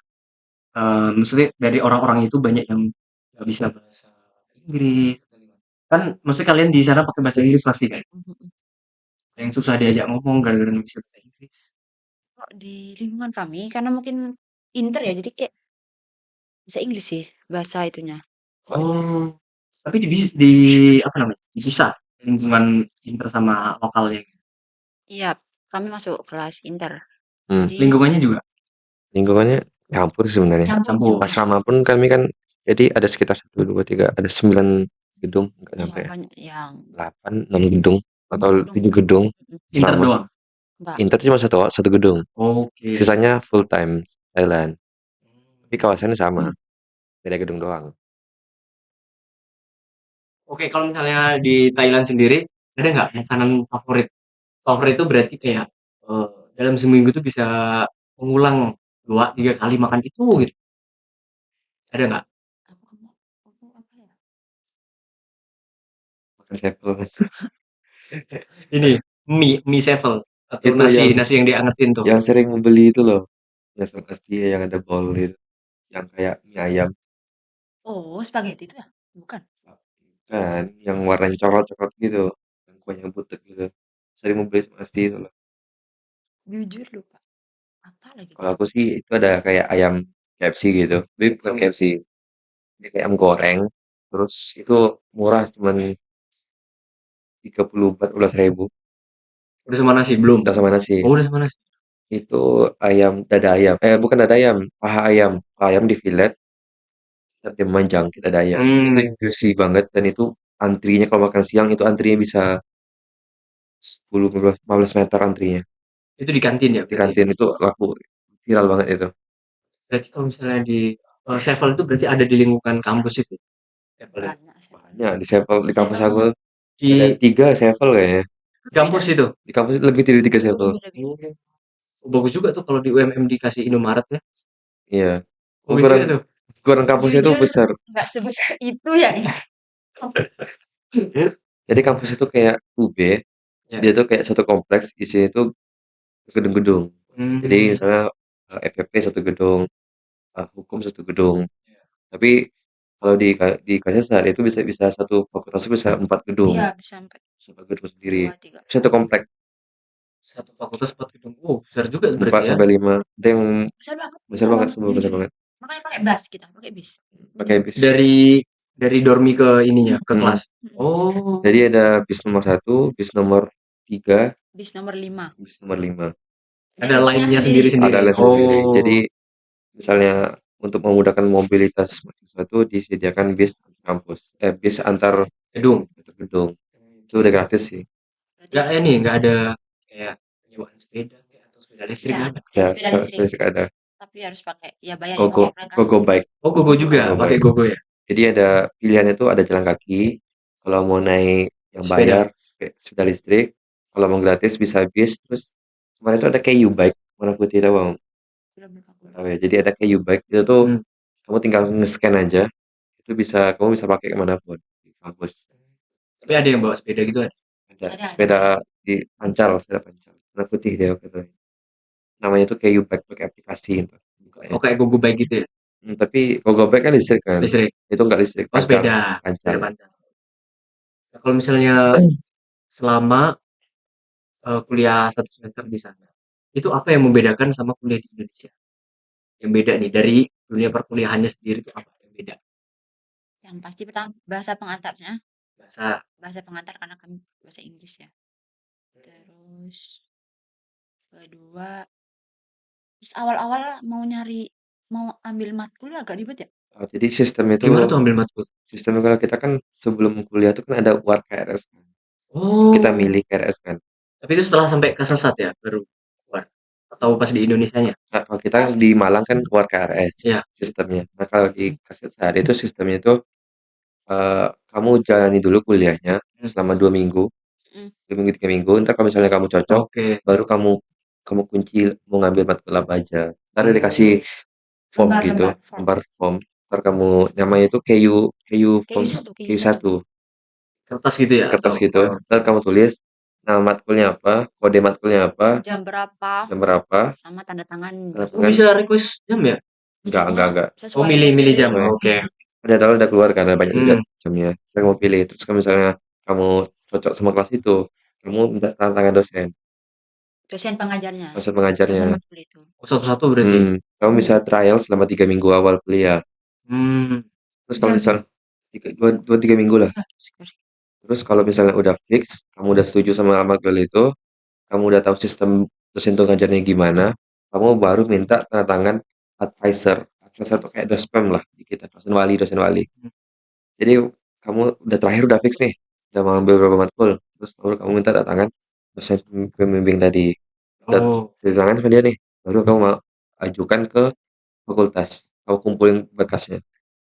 Maksudnya dari orang-orang itu banyak yang nggak bisa bahasa Inggris. Kan maksudnya kalian di sana pakai bahasa Inggris pasti kan? Yang susah diajak ngomong gara-gara nggak bisa bahasa Inggris. Kok di lingkungan kami karena mungkin inter ya, jadi kayak bisa Inggris sih bahasa itunya. Oh, tapi di apa namanya? Dipisah lingkungan inter sama lokalnya. Iya, kami masuk kelas inter. Hmm. Jadi Lingkungannya juga Lingkungannya campur sebenarnya. campur. Asrama pun kami kan jadi ada sekitar 1, 2, 3 ada 9 gedung nggak Ya, nyampe ya. banyak yang 8, 6 gedung atau gedung. 7 gedung inter asrama. doang. Enggak. Inter cuma satu gedung. Oke. Sisanya full time Thailand. Tapi kawasannya sama, beda gedung doang. Oke, kalau misalnya di Thailand sendiri ada nggak makanan favorit? Favorit itu berarti kayak dalam seminggu tuh bisa mengulang 2, 3 kali makan itu gitu. Ada nggak? Aku apa ya? Makan sevel. Ini mie sevel atau Itu nasi yang nasi yang diangetin tuh. sering membeli itu loh. Nasi pasti yang ada bowl itu, yang kayak mie ayam Oh, spaghetti itu ya? Bukan. kan, yang warnanya coklat-coklat gitu, yang kuahnya butek gitu. Sering membeli pasti itu loh. Jujur lupa. Apa lagi? Kalau aku sih itu ada kayak ayam KFC gitu. Tapi bukan KFC, ini kayak ayam goreng. Terus itu murah cuman 34.000 Udah sama nasi belum? udah sama nasi. Oh, udah sama nasi. Itu ayam dada ayam. Bukan dada ayam, paha ayam. Paha ayam di fillet, dia memanjang ke dada ayam. Itu juicy banget dan itu antrinya kalau makan siang itu antrinya bisa 10, 15 meter antrinya. Itu di kantin ya Di berarti. kantin itu laku viral banget itu. Berarti kalau misalnya di sevel itu berarti ada di lingkungan kampus itu. Sevel. Banyak sih. Banyak di Sevel di kampus Sevel aku ada Di 3 Sevel kayaknya. kampus itu. Di kampus lebih dari 3 Sevel. Lebih-lebih. Oh, bagus juga tuh kalau di UMM dikasih Indomaret ya. Iya. Bagus Ukuran juga tuh. ukuran kampusnya itu Jujur besar. nggak sebesar itu ya. Jadi kampus itu kayak UB, Ya. dia tuh kayak satu kompleks isinya itu gedung-gedung. Jadi Hmm. misalnya FPP satu gedung, hukum satu gedung. Tapi kalau di Kasesar itu bisa bisa satu fakultas itu bisa 4 gedung. Iya, bisa sampai Satu gedung sendiri. 2, 3. Satu komplek Satu fakultas 4 gedung. Oh, besar juga 4 berarti ya. sampai 5. Ada yang Besar banget. besar banget, semua besar Jujur. banget. Makanya pakai bus kita, pakai bis. Pakai bis. Dari dormi ke ininya, ke kelas. Oh. Jadi ada bis nomor 1, bis nomor 3, Bis nomor 5. bis nomor 5. Ada line-nya sendiri-sendiri. Ada lain sendiri. Jadi misalnya untuk memudahkan mobilitas mahasiswa itu disediakan bis kampus, bis antar gedung. gedung. Itu udah gratis sih. Enggak ini, enggak ada kayak penyewaan sepeda kayak atau sepeda listrik Iya. ada. Ya, Sepeda listrik. ada. Tapi harus pakai ya bayar ya Gogo, pakai aplikasi. Gogo Bike. Oh, Gogo juga, Gogo pakai Bike. Gogo ya. Jadi ada pilihannya tuh ada jalan kaki. Kalau mau naik yang Sepeda. bayar sepeda listrik. Kalau mau gratis bisa bis. Terus kemarin itu ada kayak U-Bike warna putih tahu bang? Tahu ya. Jadi ada kayak U-Bike itu tuh kamu tinggal nge-scan aja. Itu bisa kamu bisa pakai kemanapun di kampus. Tapi ada yang bawa sepeda gitu ada. Ada sepeda di pancal, sepeda pancal. Warna putih dia katanya. Namanya tuh kayak U-Bike pakai aplikasi gitu. Oh, kayak Gogo Bike gitu ya. Tapi Gogo Bike kan listrik kan? Listrik. Itu enggak listrik, Oh, sepeda. pancal. Sepeda pancal. Nah, kalau misalnya selama kuliah 1 semester di sana, itu apa yang membedakan sama kuliah di Indonesia? Yang beda nih dari dunia perkuliahannya sendiri itu apa yang beda? Yang pasti pertama bahasa pengantarnya, Bahasa. pengantar karena kami bahasa Inggris ya. Terus kedua, terus awal-awal mau ambil matkul agak ribet ya. Jadi sistem itu Gimana tuh ambil matkul? sistemnya kalau kita kan sebelum kuliah tuh kan ada UAR KRS kan. Oh. Kita milih KRS kan. Tapi itu setelah sampai ke Sesat ya baru keluar? Atau pas di Indonesianya? Nah, kalau kita di Malang kan UAR KRS Iya. sistemnya. Nah, kalau di Kasetsari itu sistemnya itu kamu jalani dulu kuliahnya selama 2 minggu, Mm. 2 minggu 3 minggu. Ntar kalau misalnya kamu cocok, Oke. baru kamu kamu kunci mau ngambil matkul apa aja. Ntar dikasih form Lembar, gitu, form. lembar form. Ntar kamu namanya itu KU form KU1. KU1 Kertas gitu ya? kertas Atau gitu. Ntar kamu tulis nama matkulnya apa, kode matkulnya apa, jam berapa, sama tanda tangan. Oh, bisa request jam ya? enggak. Oh, Sesuai milih jam. Sesuai. Oke. Jadwal udah keluar karena banyak juga Hmm. jamnya. Ntar kamu pilih. Terus kalau misalnya kamu cocok sama kelas itu, kamu minta tanda tangan dosen pengajarnya. pengajarnya. Yang matkul itu. Oh, satu-satu berarti. Kamu bisa trial selama 3 minggu awal kuliah. Hmm. Terus kalau misal 2-3 minggu lah. Terus kalau misalnya udah fix, kamu udah setuju sama matkul itu, kamu udah tahu sistem dosen tuh ngajarnya gimana, kamu baru minta tanda tangan advisor. Advisor tuh kayak dospem lah di kita, dosen wali. Jadi kamu udah terakhir udah fix nih, udah mengambil beberapa matkul, terus baru kamu minta tanda tangan dosen pembimbing tadi. Udah tanda tangan sama dia nih, baru kamu mau ajukan ke fakultas, kamu kumpulin berkasnya.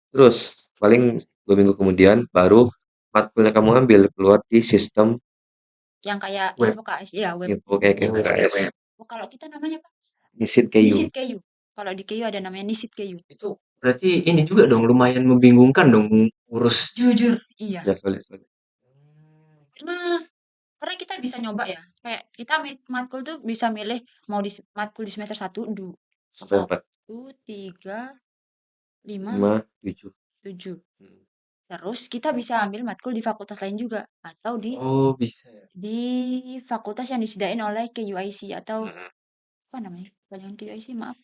Terus paling 2 minggu kemudian baru matkulnya kamu ambil keluar di sistem Yang kayak web. info KS, ya web. info kayak KS. Oh, kalau kita namanya apa? Nisit KU. Nisit KU. Kalau di KU ada namanya Nisit KU. Itu berarti ini juga dong lumayan membingungkan dong urus. Jujur, iya. Ya, solid. Karena kita bisa nyoba ya. Kayak kita matkul tuh bisa milih mau matkul di semester 1, 2, Sampai 4, 3, 5, 5, 7. 7. Terus kita bisa ambil matkul di fakultas lain juga atau Oh, bisa ya. di fakultas yang disediain oleh KUIC atau apa namanya? Jangan KUIC, maaf.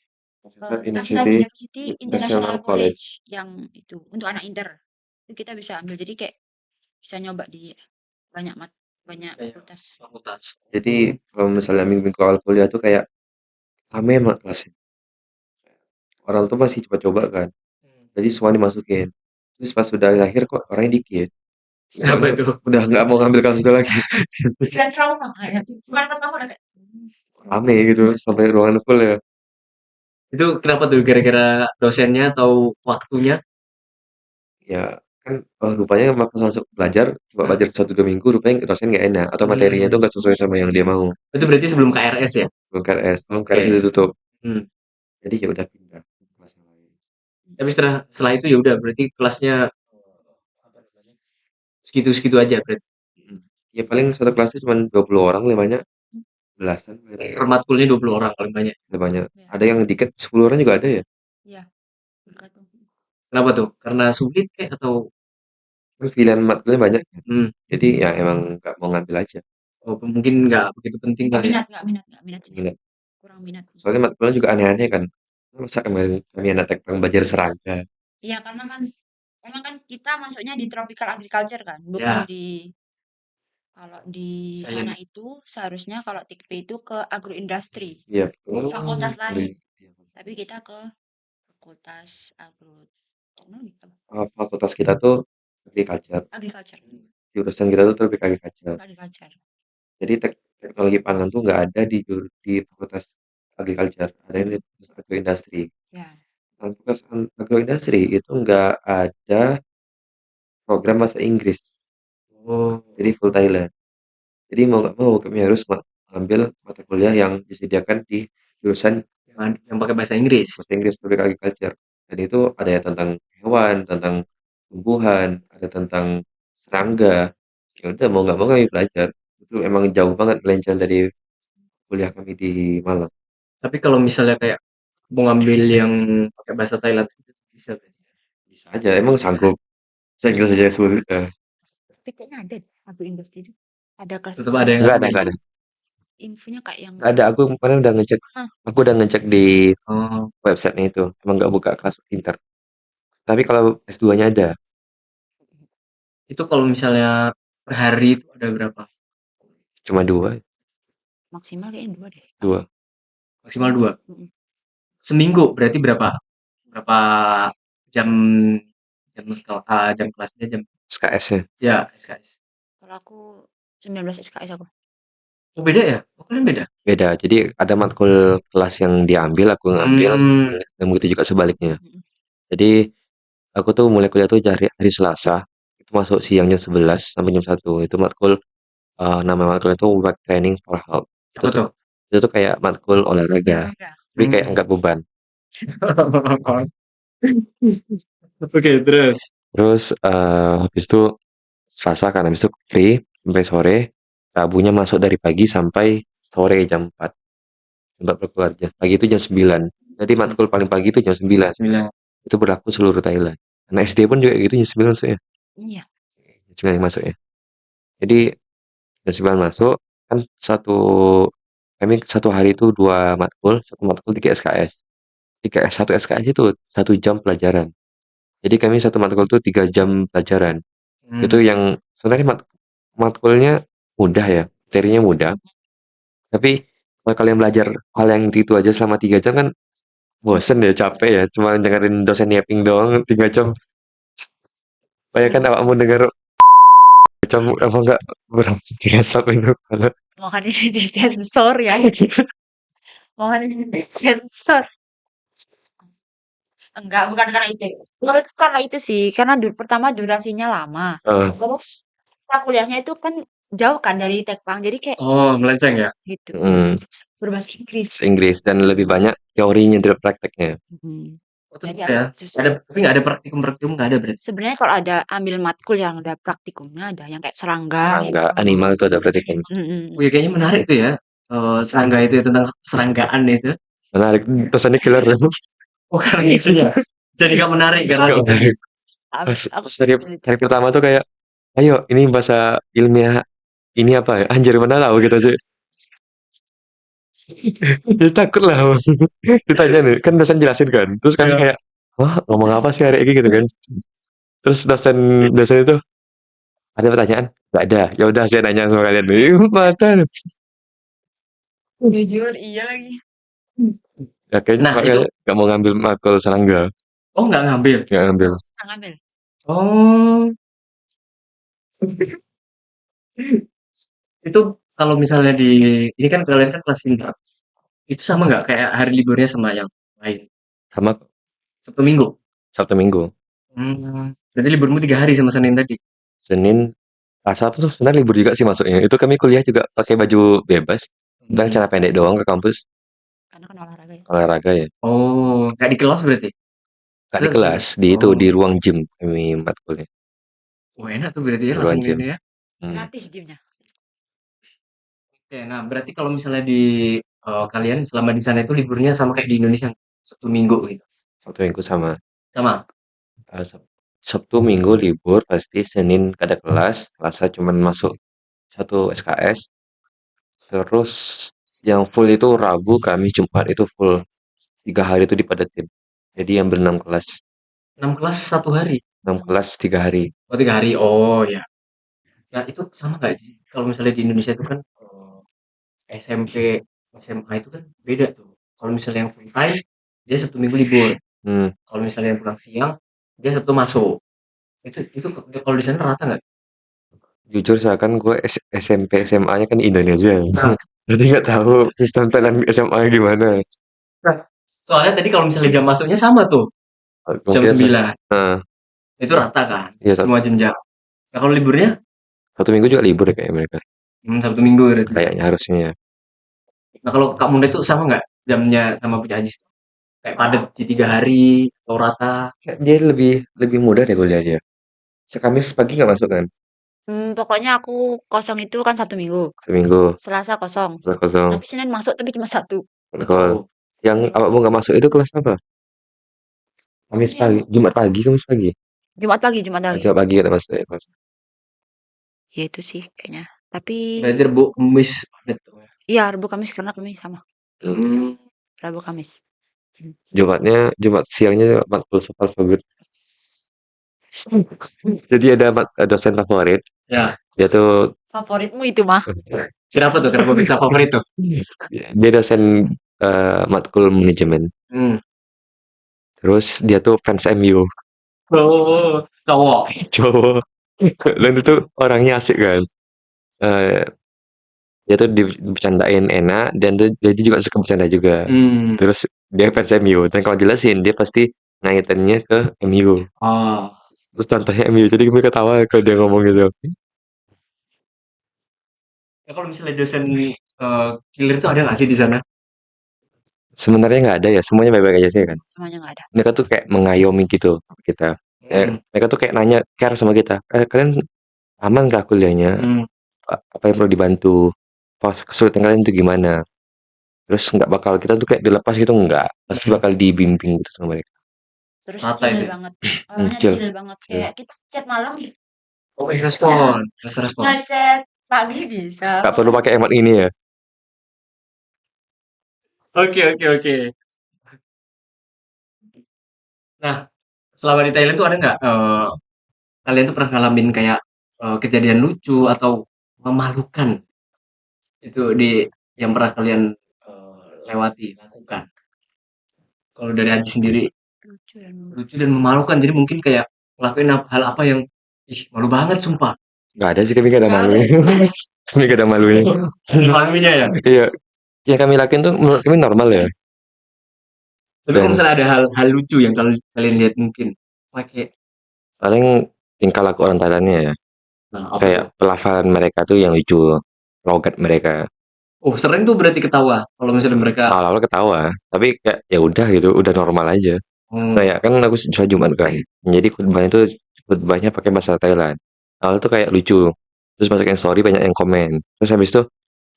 University International College yang itu untuk anak inter. Itu kita bisa ambil. Jadi kayak bisa nyoba di banyak fakultas. Jadi kalau misalnya minggu awal kuliah tuh kayak rame banget kelasnya. Orang tuh masih coba-coba kan. Jadi semua dimasukin. Terus pas sudah akhir kok orangnya dikit. Siapa itu? Udah nggak mau ngambil kelas itu lagi. Dan trauma ya. Bukan pertama udah kayak Rame gitu sampai ruangan full ya. Itu kenapa tuh? Gara-gara dosennya atau waktunya? Ya kan rupanya pas masuk belajar, coba belajar 1-2 minggu rupanya dosen nggak enak atau materinya tuh nggak sesuai sama yang dia mau. Itu berarti sebelum KRS ya? Sebelum KRS, Oke. KRS itu tutup. Hmm. Jadi ya udah pindah ke kelas yang lain. Tapi setelah itu ya udah berarti kelasnya segitu-segitu aja berarti. Ya paling satu kelasnya cuma 20 orang, lemahnya belasan. Per matkulnya 20 orang paling banyak. Banyak. Ada yang dikit 10 orang juga ada ya. Iya. Kenapa tuh? Karena sulit kayak atau Pilihan matkulnya banyak. hmm. Jadi ya emang nggak mau ngambil aja. Oh, mungkin nggak begitu penting kali ya? Nggak minat sih. Minat. Kurang minat. Soalnya matkulnya juga aneh-aneh kan. Masa kemarin kami anak teknik belajar serangga. Iya, karena kan emang kan kita masuknya di tropical agriculture kan, bukan di kalau di sana itu seharusnya kalau TIKP itu ke agroindustri. Iya. Fakultas lain. Tapi kita ke fakultas agroteknologi. Fakultas kita tuh agriculture. Agriculture. Jurusan kita tuh tropik agriculture. Jadi teknologi pangan tuh nggak ada di fakultas agriculture, ada di fakultas agroindustri. Ya. Fakultas agroindustri itu nggak ada program bahasa Inggris. Oh. Jadi full Thailand. Jadi mau nggak mau kami harus mengambil mata kuliah yang disediakan di jurusan yang pakai bahasa Inggris. Bahasa Inggris tropik agriculture. Dan itu ada ya tentang hewan, tentang tumbuhan, ada tentang serangga. Ya udah mau nggak mau kami belajar. Itu emang jauh banget melenceng dari kuliah kami di Malang. Tapi kalau misalnya kayak mau ngambil yang pakai bahasa Thailand itu bisa berarti. Bisa aja, emang sanggup. Saya Inggris saja sulit. Tapi kayaknya ada agroindustri itu. Ada kelas. Tetap ada yang Nggak ada. Infonya kayak yang Nggak ada, aku kemarin udah ngecek. Aku udah ngecek di websitenya itu. Emang nggak buka kelas inter. Tapi kalau S2-nya ada. Itu kalau misalnya per hari itu ada berapa? Cuma 2, Maksimal kayaknya 2 deh. 2. Maksimal 2. Mhm. Seminggu berarti berapa? Berapa jam jam kelasnya jam SKS-nya. ya SKS. Kalau aku 19 SKS aku. Oh beda ya? Oh kalian beda? Beda. Jadi ada matkul kelas yang diambil, aku ngambil, Hmm, dan begitu juga sebaliknya. Mhm. Jadi aku tuh mulai kuliah tuh dari hari Selasa, itu masuk siang jam 11 sampai jam 1. Itu matkul nama matkulnya itu Work Training for Health. Itu apa tuh tuh? itu tuh kayak matkul olahraga, Olahraga. tapi kayak Hmm. angkat beban. Oke, terus. Terus habis itu Selasa kan, habis itu free sampai sore. Rabunya masuk dari pagi sampai sore jam 4. Jam 4 baru keluar. Pagi itu jam 9. Jadi matkul paling pagi itu jam 9. 9. Itu berlaku seluruh Thailand. Nah SD pun juga gitu jam 9 masuknya. Iya. Jam 9 masuknya. Jadi jam 9 masuk, kan kami satu hari itu 2 matkul, satu matkul 3 SKS. 1 SKS itu 1 jam pelajaran. Jadi kami satu matkul itu 3 jam pelajaran. Itu Hmm. yang sebenarnya matkulnya mudah ya, materinya mudah. Tapi kalau kalian belajar hal yang itu aja selama 3 jam kan bosen ya, capek ya. Cuma dengerin dosen yapping doang 3 jam. Bayangkan Seru. awakmu denger jam apa enggak berapa biasa itu kalau Makanya disensor ya. Makanya disensor. Enggak, bukan karena itu. Menurutku karena itu sih, karena pertama durasinya lama. eh, Terus kita kuliahnya itu kan jauh kan dari Tekpang, jadi kayak Oh, melenceng ya? gitu. mm, Terus berbahasa Inggris. Inggris dan lebih banyak teorinya daripada prakteknya. Mhm. Oh, Jadi tetep ya? agak susah. Tapi nggak ada praktikum-praktikum nggak ada berarti? Sebenarnya kalau ada ambil matkul yang ada praktikumnya, ada yang kayak serangga. Serangga, animal itu ada praktikum. Oh ya kayaknya menarik tuh ya. Serangga itu ya, tentang seranggaan itu. Menarik, pesannya killer. Oh karena isunya. Jadi nggak menarik karena Nggak menarik. Aku, Pas aku hari pertama tuh kayak, ayo ini bahasa ilmiah ini apa ya? Anjir mana tahu gitu aja. Jadi takut lah. Ditanya nih, kan dosen jelasin kan. Terus kami Iya. kayak, wah ngomong apa sih hari ini gitu kan. Terus dosen dosen itu ada pertanyaan? Gak ada. Ya udah saya nanya sama kalian. Ih, mata. jujur iya lagi. Ya kayaknya Nah itu, makanya gak mau ngambil matkul serangga. oh nggak ngambil. Gak ngambil. Kita ngambil. Oh, itu kalau misalnya ini kan kalian kan kelas 5. Itu sama nggak kayak hari liburnya sama yang lain? Sama Sabtu Minggu? Sabtu Minggu. Berarti liburmu 3 hari sama Senin tadi? Senin, Selasa tuh sebenarnya libur juga sih masuknya. Itu kami kuliah juga pakai baju bebas. Dan celana pendek doang ke kampus. Karena kan olahraga ya. Olahraga ya. Oh, nggak di kelas berarti? Gak di Terus, kelas, terus. di Oh, ruang gym kami matkulnya. wah enak tuh berarti ya Di ruang langsung gym. ini ya. Hmm. Gratis gymnya. Oke, nah berarti kalau misalnya di kalian selama di sana itu liburnya sama kayak di Indonesia, Sabtu Minggu gitu. Sabtu Minggu sama. Sama. Eh, Sab- Sabtu Minggu libur pasti, Senin gak ada kelas, Selasa cuman masuk 1 SKS. Terus yang full itu Rabu, Kamis, Jumat itu full. 3 hari itu dipadatin. Jadi yang berenam kelas. 6 kelas 1 hari. 6 kelas 3 hari. Oh 3 hari. Oh ya. Nah itu sama nggak sih? Kalau misalnya di Indonesia itu kan SMP, SMA itu kan beda tuh. Kalau misalnya yang full time, dia Sabtu Minggu libur. Hmm. Kalau misalnya yang pulang siang, dia Sabtu masuk. Itu kalau di sana rata nggak? Jujur seakan gue SMP SMA-nya kan Indonesia. Nah, Jadi nggak tahu sistem Thailand SMA gimana. nah, soalnya tadi kalau misalnya jam masuknya sama tuh, jam Mungkin 9. Nah, Itu rata kan, iya semua jenjang. Nah kalau liburnya, Sabtu Minggu juga libur ya kayak mereka. Sabtu Minggu berarti. Kayaknya harusnya ya. Nah kalau Kak Munda itu sama nggak jamnya sama punya Ajis? Kayak padat di 3 hari atau rata? Kayak dia lebih lebih mudah deh kuliah dia. Kamis pagi nggak masuk kan? Pokoknya aku kosong itu kan Sabtu Minggu. Seminggu. Selasa kosong. Kelas kosong. Tapi Senin masuk tapi cuma satu. Kalau Oh, yang awakmu nggak masuk itu kelas apa? Kamis Pokoknya pagi, Jumat pagi, Kamis pagi. Jumat pagi, Jumat pagi. Jumat pagi kita masuk ya kelas. Ya itu sih kayaknya. Tapi berarti Rebo, Kemis padat tuh ya. iya Rabu Kamis karena kami sama. Hmm. Rabu Kamis. Hmm. Jumat siangnya matkul soal sogut. Jadi ada dosen favorit. Ya. Dia tuh Favoritmu itu mah. Kenapa tuh? Kenapa bisa favorit tuh? dia dosen matkul manajemen. Terus dia tuh fans MU. Oh, cowok. Cowok. Dan itu orangnya asik kan. Eh, dia tuh dibercandain enak dan dia juga suka bercanda juga. Terus dia fans MU dan kalau jelasin dia pasti ngaitannya ke MU. Oh. Terus contohnya MU jadi gue ketawa kalau dia ngomong gitu. Ya kalau misalnya dosen killer itu ada nggak sih di sana? Sebenarnya nggak ada ya, semuanya baik-baik aja sih kan. Semuanya nggak ada. Mereka tuh kayak mengayomi gitu kita. Mereka tuh kayak nanya care sama kita. Kalian aman gak kuliahnya? Apa yang perlu dibantu? Pas kesulitan kalian itu gimana? Terus nggak bakal kita tuh kayak dilepas gitu nggak. Pasti bakal dibimbing gitu sama mereka. Terus Rata chill itu ya? banget. Orangnya Chill. chill banget. Kayak kita chat malam, Oh, respon. Respon. chat pagi bisa. Nggak perlu pakai emot ini ya. Oke, oke, oke. Nah, selama di Thailand tuh ada nggak kalian tuh pernah ngalamin kayak kejadian lucu atau memalukan itu yang pernah kalian lewati, lakukan? Kalau dari Aji sendiri Lucu dan lucu dan memalukan, jadi mungkin kayak ngelakuin hal apa yang ih malu banget sumpah. Nggak ada sih, kami nggak ada Nggak ada. malunya. Kami nggak ada malunya. Malunya ya. Iya, yang kami lakuin tuh menurut kami normal ya. Tapi kalau Dan misalnya ada hal lucu yang kalian lihat mungkin pakai paling tingkah laku orang Thailandnya ya. nah, apa tuh? Kayak pelafalan mereka tuh yang lucu. Logat mereka. Oh, sering tuh berarti ketawa kalau misalnya mereka Awal-awal ketawa, tapi kayak ya udah gitu, udah normal aja. Kayak kan aku sholat Jumat kan. Jadi khutbahnya pakai bahasa Thailand. Awal tuh kayak lucu. Terus masukin story banyak yang komen. Terus habis itu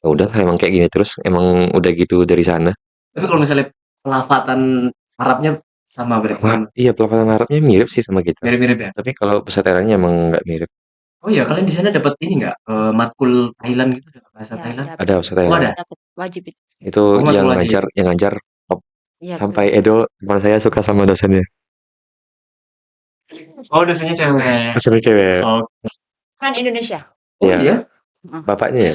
ya udah emang kayak gini terus emang udah gitu dari sana. tapi kalau misalnya pelafatan Arabnya sama berarti Wah, sama. iya pelafalan Arabnya mirip sih sama kita. Mirip-mirip ya? Tapi kalau bahasa Thailandnya emang nggak mirip. Oh iya, kalian di sana dapat ini nggak matkul Thailand gitu, ada bahasa Ya, Thailand? Ada bahasa Oh Thailand. ada? dapat wajib itu. Itu Oh matkul wajib. yang ngajar top. Iya, Sampai Edo teman saya suka sama dosennya. Oh dosennya cewek. Dosennya cewek. Oh, kan Indonesia. oh Iya. iya? Bapaknya ya?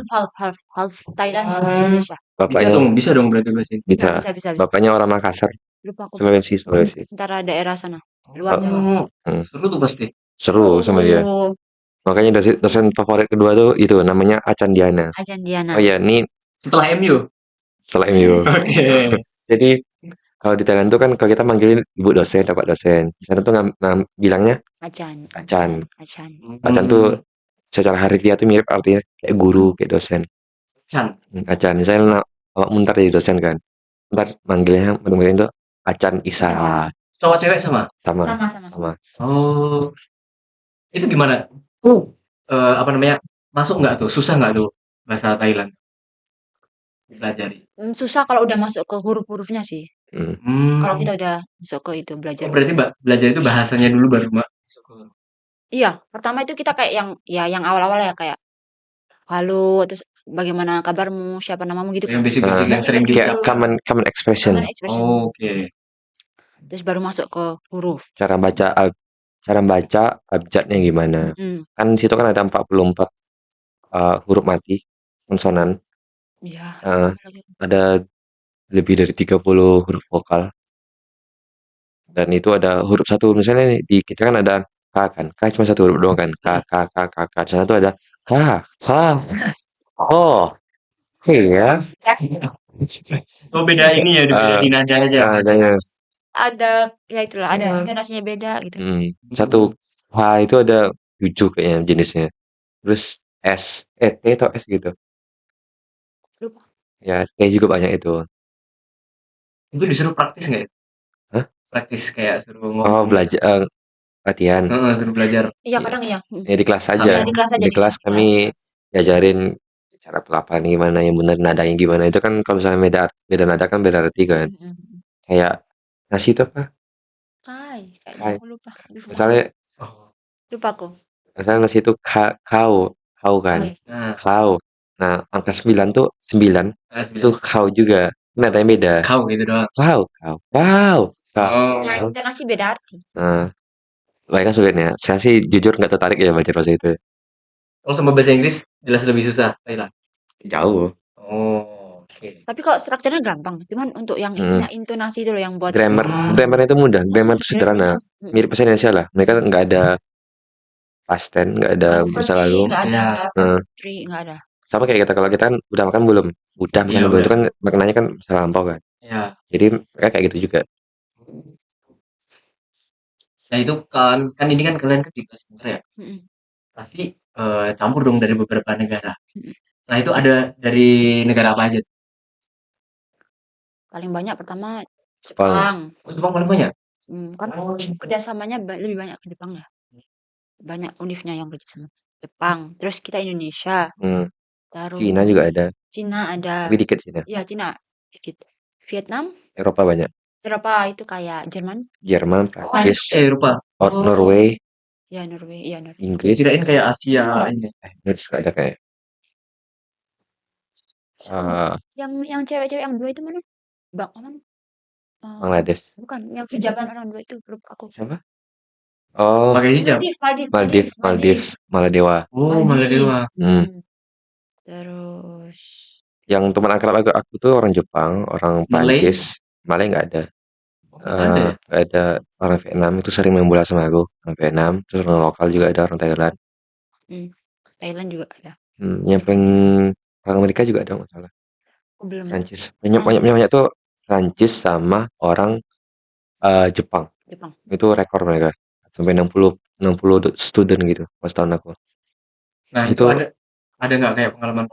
Half Thailand, half Indonesia. Bapaknya Bisa dong berarti bahasa ini. bisa. Bisa. Bapaknya orang Makassar. Lupa aku. Sulawesi. Antara daerah sana. Luar Jawa. Oh, seru tuh pasti. Seru sama dia. Oh, Makanya dosen favorit kedua tuh itu namanya Acan Diana. Ajan Diana. Oh iya, ini Setelah MU? setelah MU. Oke. Jadi kalau di Thailand tuh kan kalau kita manggilin ibu dosen, bapak dosen. Di sana tuh bilangnya Ajan. Acan. Ajan. Acan tuh secara harfiah tuh mirip artinya kayak guru, kayak dosen. Chan. Acan. Misalnya awakmu ntar jadi dosen kan. Ntar manggilnya tuh Acan Isa. Cowok cewek sama? Sama. Oh, itu gimana? Apa namanya? Masuk nggak tuh? Susah nggak tuh bahasa Thailand dipelajari? Susah kalau udah masuk ke huruf-hurufnya sih. Kalau kita udah masuk ke itu belajar. Oh, berarti Mbak belajar itu bahasanya dulu baru Mbak masuk ke Iya, pertama itu kita kayak yang awal-awal ya kayak halo, terus bagaimana kabarmu, siapa namamu gitu yang kan. basic-basic yang sering Basic-basic Kayak diucap. dulu. common expression. Common expression. Oh, oke. Terus baru masuk ke huruf. Cara baca abjadnya gimana. Kan situ kan ada 44 huruf mati konsonan. Iya. Ada lebih dari 30 huruf vokal. Dan itu ada huruf satu misalnya nih, di kita kan ada K kan. K cuma satu huruf doang kan. K. Di sana tuh ada K. Oh. Iya. Oh, beda ini ya, beda di nada aja. Nadanya. Ada ya itulah, ada intonasinya beda gitu. Satu H itu ada 7 kayaknya jenisnya. Terus S, T atau S gitu. Lupa. Ya, T juga banyak itu. Itu disuruh praktis nggak ya? Hah? Praktis kayak suruh Oh, ngomong. belajar latihan. Suruh belajar. Iya, kadang iya. Ya di kelas Sama aja. ya, di kelas aja, Di kelas di kami ngajarin cara pelafalan gimana yang benar, nadanya gimana. Itu kan kalau misalnya beda nada kan beda arti kan. Kayak nasi itu apa? Kayaknya aku lupa. Misalnya Lupa aku. Misalnya nasi itu kau kan. Kau. Nah, angka 9 tuh 9 itu kau juga. Nadanya beda. Kau gitu doang. Kau. Oh. Intonasi beda arti. Nah, Lainnya sulit ya. Saya sih jujur nggak tertarik ya belajar bahasa itu. Kalau sama bahasa Inggris jelas lebih susah, Thailand. Jauh. Oh, oke. Tapi kok strukturnya gampang, cuman untuk yang Mm. ininya intonasi itu loh yang buat Grammar itu mudah. Grammar itu sederhana. Mirip bahasa Indonesia lah. Mereka nggak ada past tense, nggak ada masa lalu. nggak ada Ya. Nah, free, nggak ada. sama kayak kita kalau kita kan udah makan belum? Udah makan Iya, belum? Itu udah. kan maknanya kan masa lampau kan. Ya. Jadi mereka kayak gitu juga. Nah, itu kan ini kan kalian kan di kelas semester ya. Mm-mm. Pasti campur dong dari beberapa negara. Mm-mm. Nah, itu ada dari negara apa aja tuh? Paling banyak pertama Jepang. Jepang. Oh, Jepang paling banyak. Kan kerjasamanya lebih banyak ke Jepang ya. Banyak univnya yang kerjasama. Jepang. Terus kita Indonesia. Hmm. Terus Cina juga ada. Cina ada. Tapi dikit Cina. Ya Cina dikit. Vietnam. Eropa banyak. Eropa itu kayak Jerman. Jerman, Prancis, Eropa. Norway, Ya Norway. Ya Norway. Inggris. Kirain kayak Asia ini. Inggris nggak ada kayak. Yang cewek-cewek yang dua itu mana? Bang mana? Bangladesh. Bukan, yang hijaban orang dua itu grup aku. Siapa? Oh, Pakai hijab. Maldives, Maladewa. Oh, Maladewa. Terus Yang teman akrab aku tuh orang Jepang, orang Malay? Prancis, Malay nggak ada. Ada ya? Nggak ada. Orang Vietnam itu sering main bola sama aku. Orang Vietnam, terus orang lokal juga ada, orang Thailand. Thailand juga ada. Yang paling orang Amerika juga ada nggak salah. Belum. Prancis. Banyak tuh Prancis sama orang Jepang. Itu rekor mereka. Sampai 60 student gitu pas tahun aku. Nah, itu ada nggak kayak pengalaman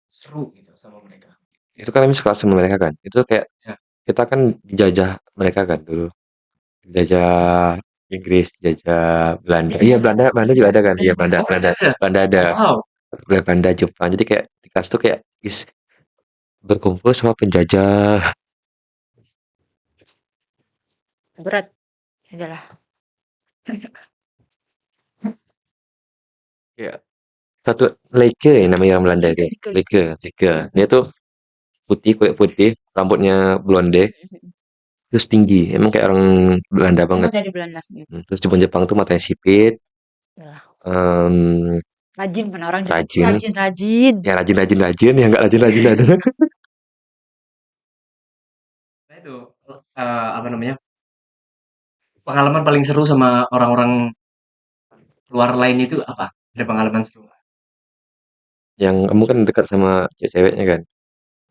seru gitu sama mereka? Itu kan kami sekelas sama mereka kan. Itu kayak Ya. kita kan dijajah mereka kan dulu. Dijajah Inggris, dijajah Belanda. Iya, Belanda juga ada kan. Iya, Belanda ada. Wow. Belanda, Jepang. Jadi kayak di kelas tuh kayak berkumpul sama penjajah. Berat. Adalah. Ya. Satu Leke ya namanya orang Belanda itu. Leke. Dia tuh putih, kulit putih, rambutnya blonde, terus tinggi. Emang kayak orang Belanda banget. Dari Belanda. Terus Jepang tuh matanya sipit. Rajin mana orang Rajin. Ya rajin ya nggak rajin ada. Nah, itu apa namanya? Pengalaman paling seru sama orang-orang luar lain itu apa? Ada pengalaman seru nggak? Yang kamu kan dekat sama ceweknya kan?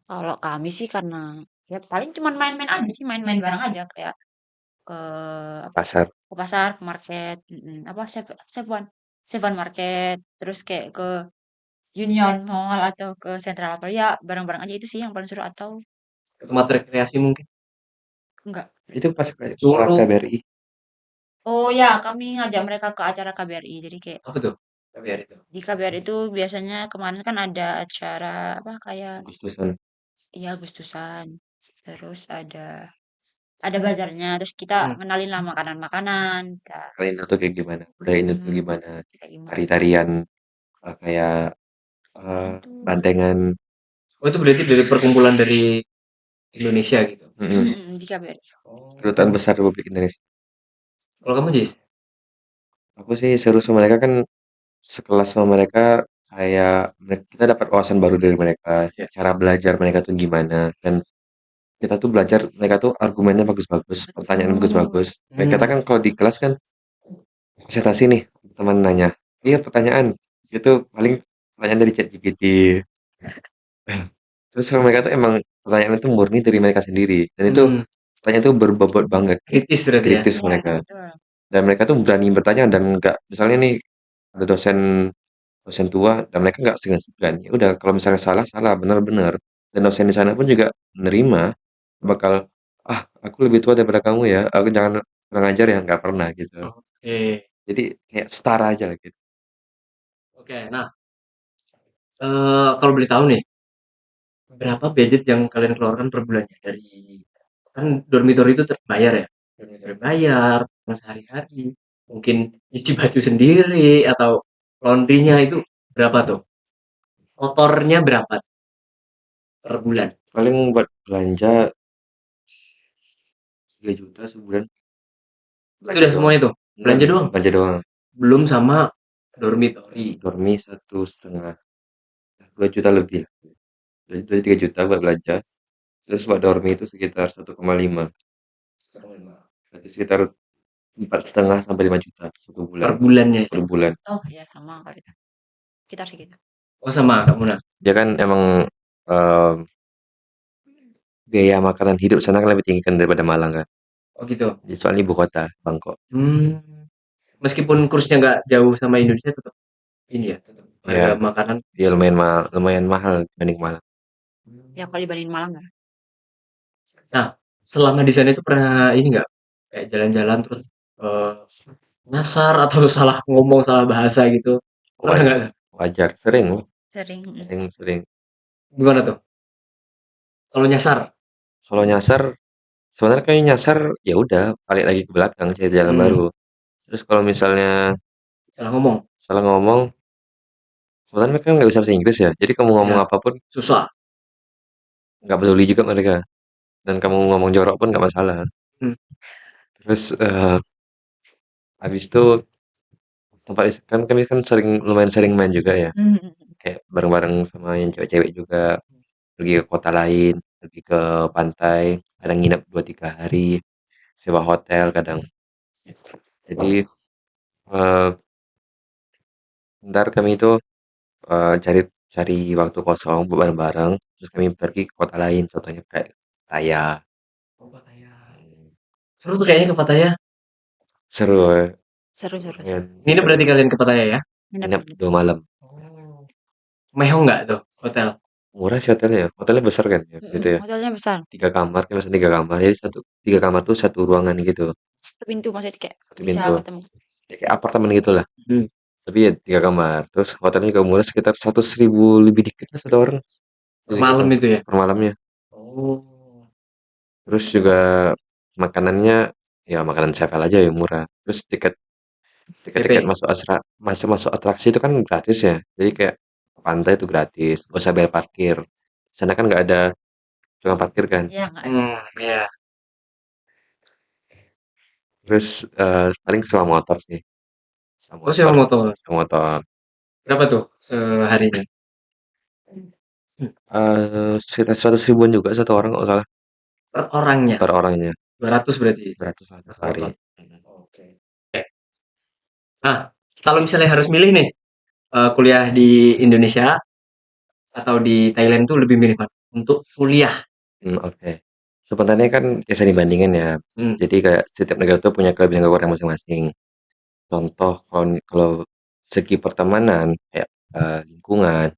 Kalau kami sih karena ya paling cuman main-main aja sih, main-main bareng aja kayak ke Pasar. ke pasar, ke market, apa Seven Market, terus kayak ke Union Mall atau ke Central Mall ya bareng-bareng aja itu sih yang paling seru atau Ke tempat rekreasi mungkin? enggak. Itu pas kayak Suruh. KBRI. Oh ya, kami ngajak mereka ke acara KBRI. Jadi kayak Apa tuh? KBRI itu. di KBRI itu biasanya kemarin kan ada acara apa kayak Agustusan. iya Agustusan. Terus ada bazarnya, terus kita ngenalin lah makanan-makanan. Kalian tuh kayak gimana? Budaya Indo tuh gimana? Kayak gimana. Tari-tarian kayak bantengan. Oh, itu berarti dari perkumpulan dari Indonesia gitu. Di KBRI. Kedutaan besar Republik Indonesia. Kalau kamu, Jis? Aku sih seru sama mereka kan sekelas sama mereka kayak kita dapat wawasan baru dari mereka, cara belajar mereka tuh gimana dan kita tuh belajar mereka tuh argumennya bagus-bagus, pertanyaan bagus-bagus. Kayak kita kan kalau di kelas kan presentasi nih teman nanya, iya pertanyaan itu paling pertanyaan dari ChatGPT. Terus kalau mereka tuh emang pertanyaan itu murni dari mereka sendiri dan itu pertanyaan itu berbobot banget, Kritis berarti ya? kritis mereka. Dan mereka tuh berani bertanya dan nggak misalnya nih ada dosen tua dan mereka nggak segan-segan. Ya udah kalau misalnya salah benar-benar. Dan dosen di sana pun juga menerima bakal aku lebih tua daripada kamu ya. Aku jangan kurang ajar ya nggak pernah gitu. Oke. Jadi kayak setara aja lah gitu. Oke, nah kalau boleh tahu nih, berapa budget yang kalian keluarkan per bulannya dari kan dormitory itu terbayar ya? Dormitory bayar, uang sehari-hari, mungkin nyuci baju sendiri atau laundry-nya itu berapa tuh? Kotornya berapa tuh per bulan? Paling buat belanja 3 juta sebulan. Itu udah semua itu? Belanja doang? Belanja doang. Belum sama dormitory. Dormi 1,5, 2 juta lebih. 3 juta buat belanja. Terus buat dormi itu sekitar 1,5. Berarti sekitar 4,5 sampai 5 juta satu bulan. Per bulannya. Per bulan. Oh ya sama kayak itu. Kita segitu. Oh sama Kak Muna. Dia kan emang em, biaya makanan hidup sana kan lebih tinggi kan daripada Malang kan. Oh gitu. Soalnya ibu kota, Bangkok. Meskipun kursnya nggak jauh sama Indonesia tetap ini ya, tetap harga Ya, makanan. dia lumayan mahal dibanding Malang. Ya kalau dibandingin Malang ya. Nah, selama di sana itu pernah ini nggak kayak jalan-jalan terus eh, nyasar atau salah ngomong, salah bahasa gitu? Pernah Wa- nggak tuh? Wajar, sering loh, Sering. sering. Gimana tuh? Kalau nyasar? Kalau nyasar, sebenarnya kayak nyasar ya udah balik lagi ke belakang cari jalan Hmm, baru. Terus kalau misalnya salah ngomong? salah ngomong, sebenarnya mereka nggak bisa bahasa Inggris ya. Jadi kamu ngomong Ya, apapun susah. nggak peduli juga mereka. Dan kamu ngomong jorok pun nggak masalah. Hmm, Terus habis itu tempat kan kami kan lumayan sering main juga ya. Kayak bareng-bareng sama yang cewek-cewek juga pergi ke kota lain, pergi ke pantai, kadang nginep 2-3 hari, sewa hotel kadang. Jadi eh, ntar kami itu cari cari waktu kosong buat bareng-bareng, terus kami pergi ke kota lain, contohnya kayak Pattaya. oh, Pattaya. Seru tuh kayaknya ke Pattaya. Seru ya. Seru-seru sih. Lumayan Ini seru. berarti kalian ke Pattaya ya? Nginep Nginep-nginep. 2 malam. Oh. Mehong nggak tuh hotel? Murah sih hotelnya ya. Hotelnya besar kan ya, gitu ya. Hotelnya besar. 3 kamar, kan masih 3 kamar. Jadi 3 kamar tuh 1 ruangan gitu, Satu pintu maksudnya kayak 1 pintu. bisa ketemu. Ya, kayak apartemen gitulah. Hmm. Tapi ya 3 kamar. Terus hotelnya juga murah sekitar 100 ribu lebih dikit lah satu orang. Per Gitu gitu malam itu ya? per malamnya. Oh. Terus juga makanannya ya makanan sevel aja yang murah. Terus tiket PP. masuk masuk atraksi itu kan gratis ya. Jadi kayak ke pantai itu gratis, gak usah bayar parkir. Sana kan nggak ada tukang parkir kan. Ya nggak ada. Ya. Terus paling sewa motor sih, sewa Oh sewa motor, motor. sewa motor. Berapa tuh seharinya? Sekitar 100 ribuan juga satu orang kalau nggak salah Per orangnya? per orangnya. 200 berarti? 200 lah per Per hari. motor. Oke. Nah, kalau misalnya harus milih nih, kuliah di Indonesia atau di Thailand tuh lebih milih mana? Untuk kuliah. Oke. Sebenarnya kan bisa dibandingin ya. Hmm. Jadi kayak setiap negara tuh punya kelebihan dan kekurangan masing-masing. Contoh kalau segi pertemanan kayak lingkungan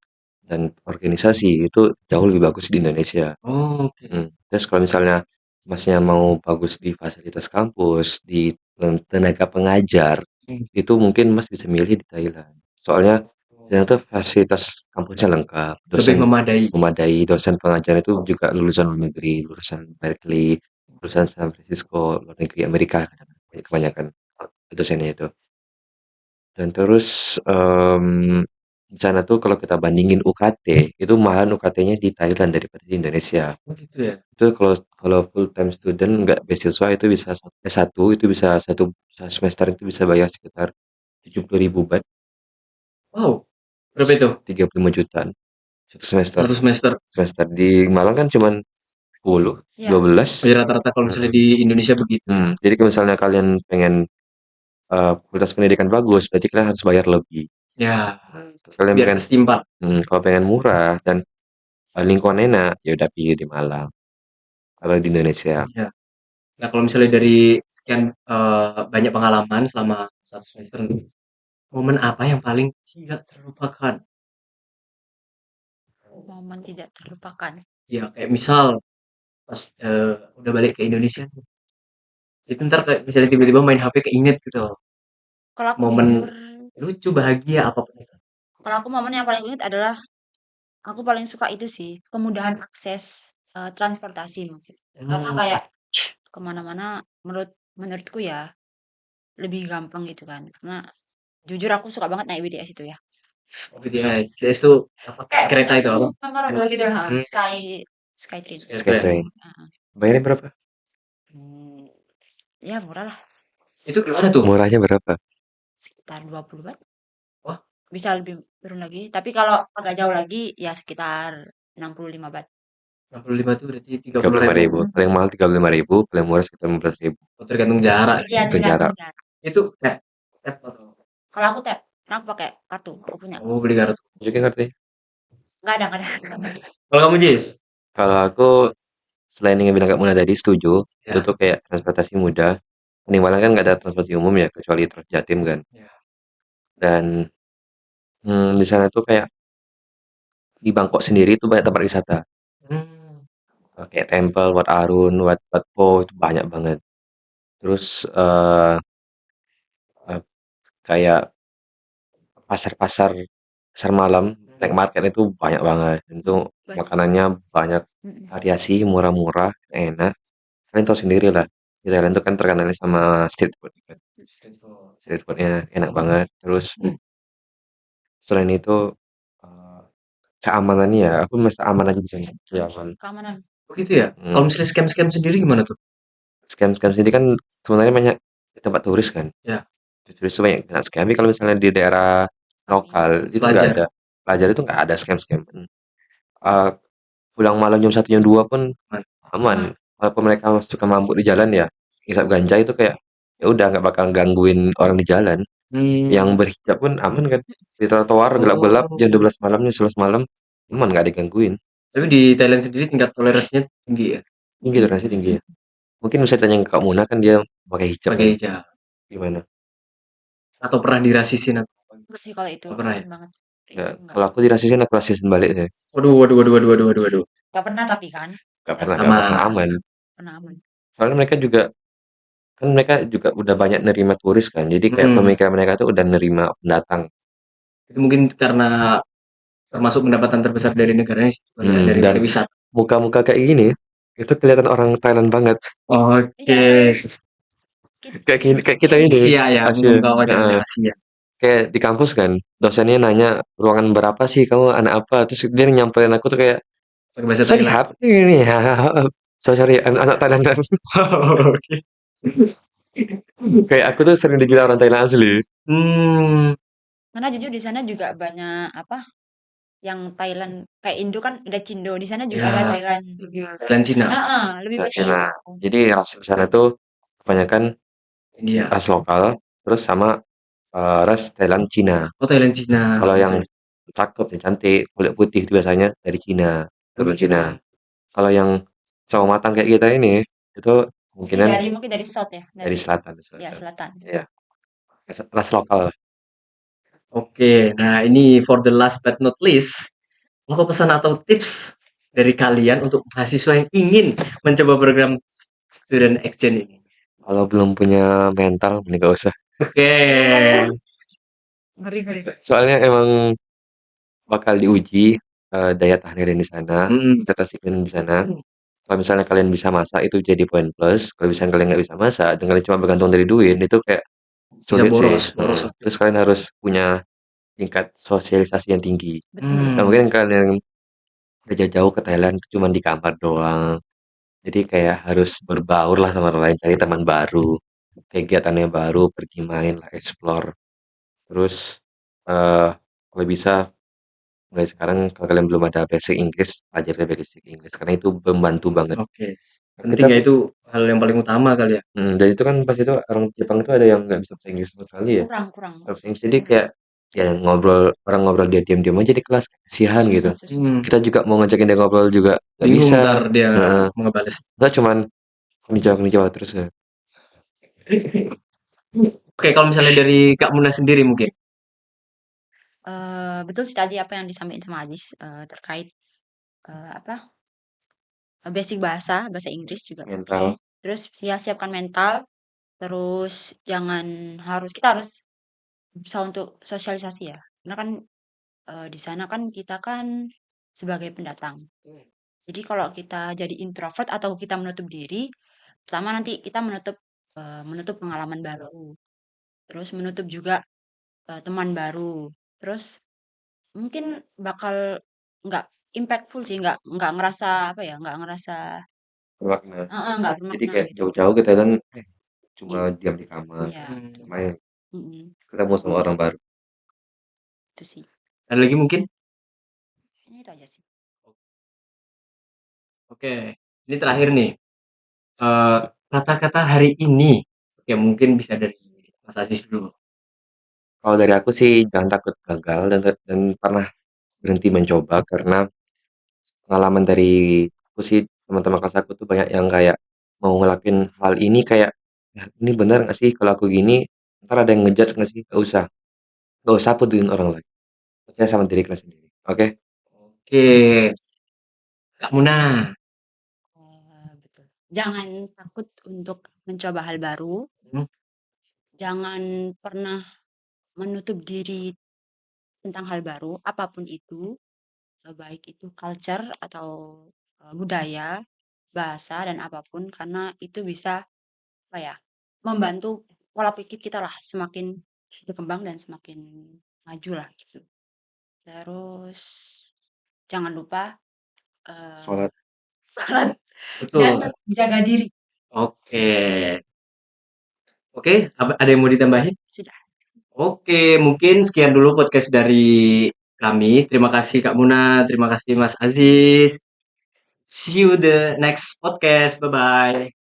dan organisasi itu jauh lebih bagus di Indonesia. Oh, oke. Terus kalau misalnya Masnya mau bagus di fasilitas kampus, di tenaga pengajar, Hmm. itu mungkin Mas bisa milih di Thailand. Soalnya ternyata fasilitas kampusnya lengkap, Lebih dosen memadai. memadai, dosen pengajar itu juga lulusan luar negeri, lulusan Berkeley, lulusan San Francisco, luar negeri Amerika kebanyakan dosennya itu. Dan terus di sana tuh kalau kita bandingin UKT, itu malah UKT-nya di Thailand daripada di Indonesia. Oh gitu ya. Itu kalau kalau full time student nggak beasiswa itu bisa S1 itu bisa satu semester itu bisa bayar sekitar 70 ribu baht, Wow. Berapa itu? 35 jutaan satu semester. Satu semester. Semester di Malang kan cuman 10, Ya. 12. Oh, ya rata-rata kalau misalnya di Indonesia begitu ya. Jadi kalau misalnya kalian pengen kualitas pendidikan bagus, berarti kalian harus bayar lebih. Ya, Terus kalian biar pengen ketimbang. kalau pengen murah dan lingkungan enak, ya udah pilih di Malang. Kalau di Indonesia, Ya. Nah, kalau misalnya dari sekian banyak pengalaman selama satu semester nih, momen apa yang paling tidak terlupakan? Momen tidak terlupakan. Ya, kayak misal pas udah balik ke Indonesia nih, itu ntar kayak misalnya tiba-tiba main HP keinget gitu loh. Kalau aku Momen jujur, lucu, bahagia, apapun itu. kalau aku momen yang paling ingat adalah aku paling suka itu sih kemudahan akses transportasi mungkin. Karena Hmm, kayak kemana-mana menurutku ya lebih gampang gitu kan. Karena jujur aku suka banget naik BTS itu ya. gitu ya. JS tuh apa? Kayak Kereta itu apa? kamar gitu lah. Hmm, Skytrain. Skytrain. Skytrain. Heeh. Bayarnya berapa? Hmm, ya murah lah. Itu gimana tuh? Murahnya berapa? Sekitar 20 Baht. Wah, Bisa lebih turun lagi. Tapi kalau agak jauh lagi ya sekitar 65 Baht. 65 tuh berarti tiga Tiga puluh puluh lima ribu. ribu. Paling mahal 35.000, paling murah sekitar 15.000. Oh, tergantung jarak. Iya, Itu tergantung jarak. jarak. Itu tap atau Kalau aku tap, karena aku pakai kartu, aku punya. oh beli kartu. Jadi ngerti. Nggak ada. Kalau kamu Jis? Kalau aku selain yang bilang Kak Muna tadi setuju, itu Ya. tuh kayak transportasi mudah. Penimbalan kan nggak ada transportasi umum ya, kecuali Trans Jatim kan. Ya. Dan di sana tuh kayak di Bangkok sendiri itu banyak tempat wisata. Hmm. Kayak Temple, Wat Arun, Wat Po itu banyak banget. Terus eh, kayak pasar-pasar pasar malam, night market itu banyak banget. Dan itu Banyak. makanannya banyak Mm-mm. variasi, murah-murah, enak. Kalian tahu sendiri lah. Di Thailand itu kan terkenalnya sama street food kan. Street food. Street foodnya enak banget. Terus selain itu eh, keamanannya ya, aku masih aman aja di sana. Ya, aman. Keamanan. Oh gitu ya? Kalau Hmm. misalnya scam-scam sendiri gimana tuh? Scam-scam sendiri kan sebenarnya banyak di tempat turis kan. Ya, Turis itu banyak kena scam. Tapi kalau misalnya di daerah Kami. lokal itu nggak pelajar. ada. Pelajar itu nggak ada scam-scam. Eh, pulang malam jam 1 jam 2 pun Man. aman. Walaupun mereka suka mabuk di jalan ya, ngisap ganja itu kayak ya udah nggak bakal gangguin orang di jalan. Yang Hmm. berhijab pun aman kan. Di trotoar gelap-gelap jam Oh. 12 malam, jam 11 malam, aman nggak digangguin. Tapi di Thailand sendiri tingkat toleransinya tinggi ya? Tinggi toleransi tinggi ya. Mungkin bisa tanya ke Kak Muna kan dia pakai hijab Pakai kan. hijab. Gimana? Atau pernah dirasisin atau apa? Terus sih kalau itu Nggak pernah ya? aman banget. Ya, Itu enggak. kalau aku dirasisin aku rasisin balik deh. Waduh, waduh, waduh, waduh, waduh, waduh, waduh. Gak pernah tapi kan. Gak pernah Aman. aman. Pernah aman. Soalnya mereka juga kan mereka juga udah banyak nerima turis kan. Jadi kayak Mm-mm. pemikiran mereka tuh udah nerima pendatang. Itu mungkin karena termasuk pendapatan terbesar dari negaranya kali ya, dari Dan pariwisata. muka-muka kayak gini itu kelihatan orang Thailand banget. Iya, Oke. Kayak gini, kayak kita kayak ini Asia ya, Asia. muka wajah-wajah Heeh. Asia. Kayak di kampus kan, dosennya nanya ruangan berapa sih kamu anak apa? Terus dia nyamperin aku tuh kayak Pakai bahasa sorry Thailand. hap ini ya. So sorry anak Thailand kan. Oke. Kayak aku tuh sering dikira orang Thailand asli. Hmm, karena jujur di sana juga banyak apa yang Thailand kayak Indo kan ada Cindo di sana juga ada ya, Thailand. Thailand Cina, Lebih Nah, banyak Cina. itu. Jadi ras di sana tuh kebanyakan India. ras lokal, terus sama ras Thailand Cina. Oh, Thailand Cina. Kalau yang Oke. cakep, yang cantik, kulit putih itu biasanya dari Cina, Dari keturunan Cina. Cina. Kalau yang sawo matang kayak kita ini, itu Mesti kemungkinan dari mungkin dari South ya, dari dari selatan, ya selatan. selatan. Ya, ras lokal. Oke, nah ini for the last but not least, apa pesan atau tips dari kalian untuk mahasiswa yang ingin mencoba program student exchange ini? Kalau belum punya mental, mending gak usah. Oke. Ngeri ngeri. Soalnya emang bakal diuji daya tahan kalian di sana, Mm, adaptasi kalian di sana. Kalau misalnya kalian bisa masak itu jadi poin plus. Kalau misalnya kalian nggak bisa masak dan kalian cuma bergantung dari duit itu kayak bisa sulit sih. boros, boros. Terus kalian harus punya tingkat sosialisasi yang tinggi. Betul. Nah, Hmm, mungkin kalian kerja jauh ke Thailand itu cuma di kamar doang. Jadi kayak harus berbaur lah sama orang lain, cari teman baru, kegiatannya baru, pergi main lah, explore. Terus kalau bisa mulai sekarang kalau kalian belum ada basic Inggris, pelajari basic Inggris karena itu membantu banget. oke. Kita Penting ya itu hal yang paling utama kali ya. dan itu kan pas itu orang Jepang itu ada yang nggak bisa bahasa Inggris sama sekali ya. Kurang kurang Bahasa Inggris jadi kurang. kayak ya ngobrol orang ngobrol dia diam-diam aja di kelas kasihan gitu. Susah susah. Hmm, Kita juga mau ngajakin dia ngobrol juga nggak bingung bisa. ntar dia Heeh. ngebales. Kita cuman konnichiwa terus ya. Oke, kalau misalnya dari Kak Muna sendiri mungkin. Betul sih tadi apa yang disampaikan sama Ajis terkait apa basic bahasa bahasa Inggris juga oke. Mental. Terus ya siapkan mental. Terus jangan harus kita harus berusaha untuk sosialisasi ya. Karena kan di sana kan kita kan sebagai pendatang. Jadi kalau kita jadi introvert atau kita menutup diri, pertama nanti kita menutup pengalaman baru. Terus menutup juga teman baru. Terus mungkin bakal nggak impactful sih, nggak ngerasa apa ya, nggak ngerasa Bermakna. nggak Jadi bermakna kayak gitu. jauh-jauh ke Thailand cuma Iya. diam di kamar, Iya, betul. main, Mhm, ketemu sama orang baru. itu sih. Ada lagi mungkin? Kayaknya itu aja sih. Oke, ini terakhir nih. Eh, Kata-kata hari ini. Oke, mungkin bisa dari Mas Aziz dulu. Kalau dari aku sih jangan takut gagal dan pernah berhenti mencoba karena pengalaman dari aku sih teman-teman kelas aku tuh banyak yang kayak mau ngelakuin hal ini kayak "Ya, ini benar nggak sih kalau aku gini ntar ada yang ngejudge nggak sih nggak usah peduliin orang lain percaya sama diri kalian sendiri oke. Oke, Kak Muna. Betul. Jangan takut untuk mencoba hal baru, Hmm, jangan pernah menutup diri tentang hal baru, apapun itu, baik itu culture atau, budaya, bahasa, dan apapun, karena itu bisa, apa ya, membantu pola pikir kita lah semakin berkembang dan semakin maju lah gitu. Terus jangan lupa, eee, Sholat salat dan betul. tetap jaga diri. Oke. Oke, ada yang mau ditambahin? Sudah. Oke, mungkin sekian dulu podcast dari kami. Terima kasih Kak Muna, terima kasih Mas Aziz. See you the next podcast. Bye bye.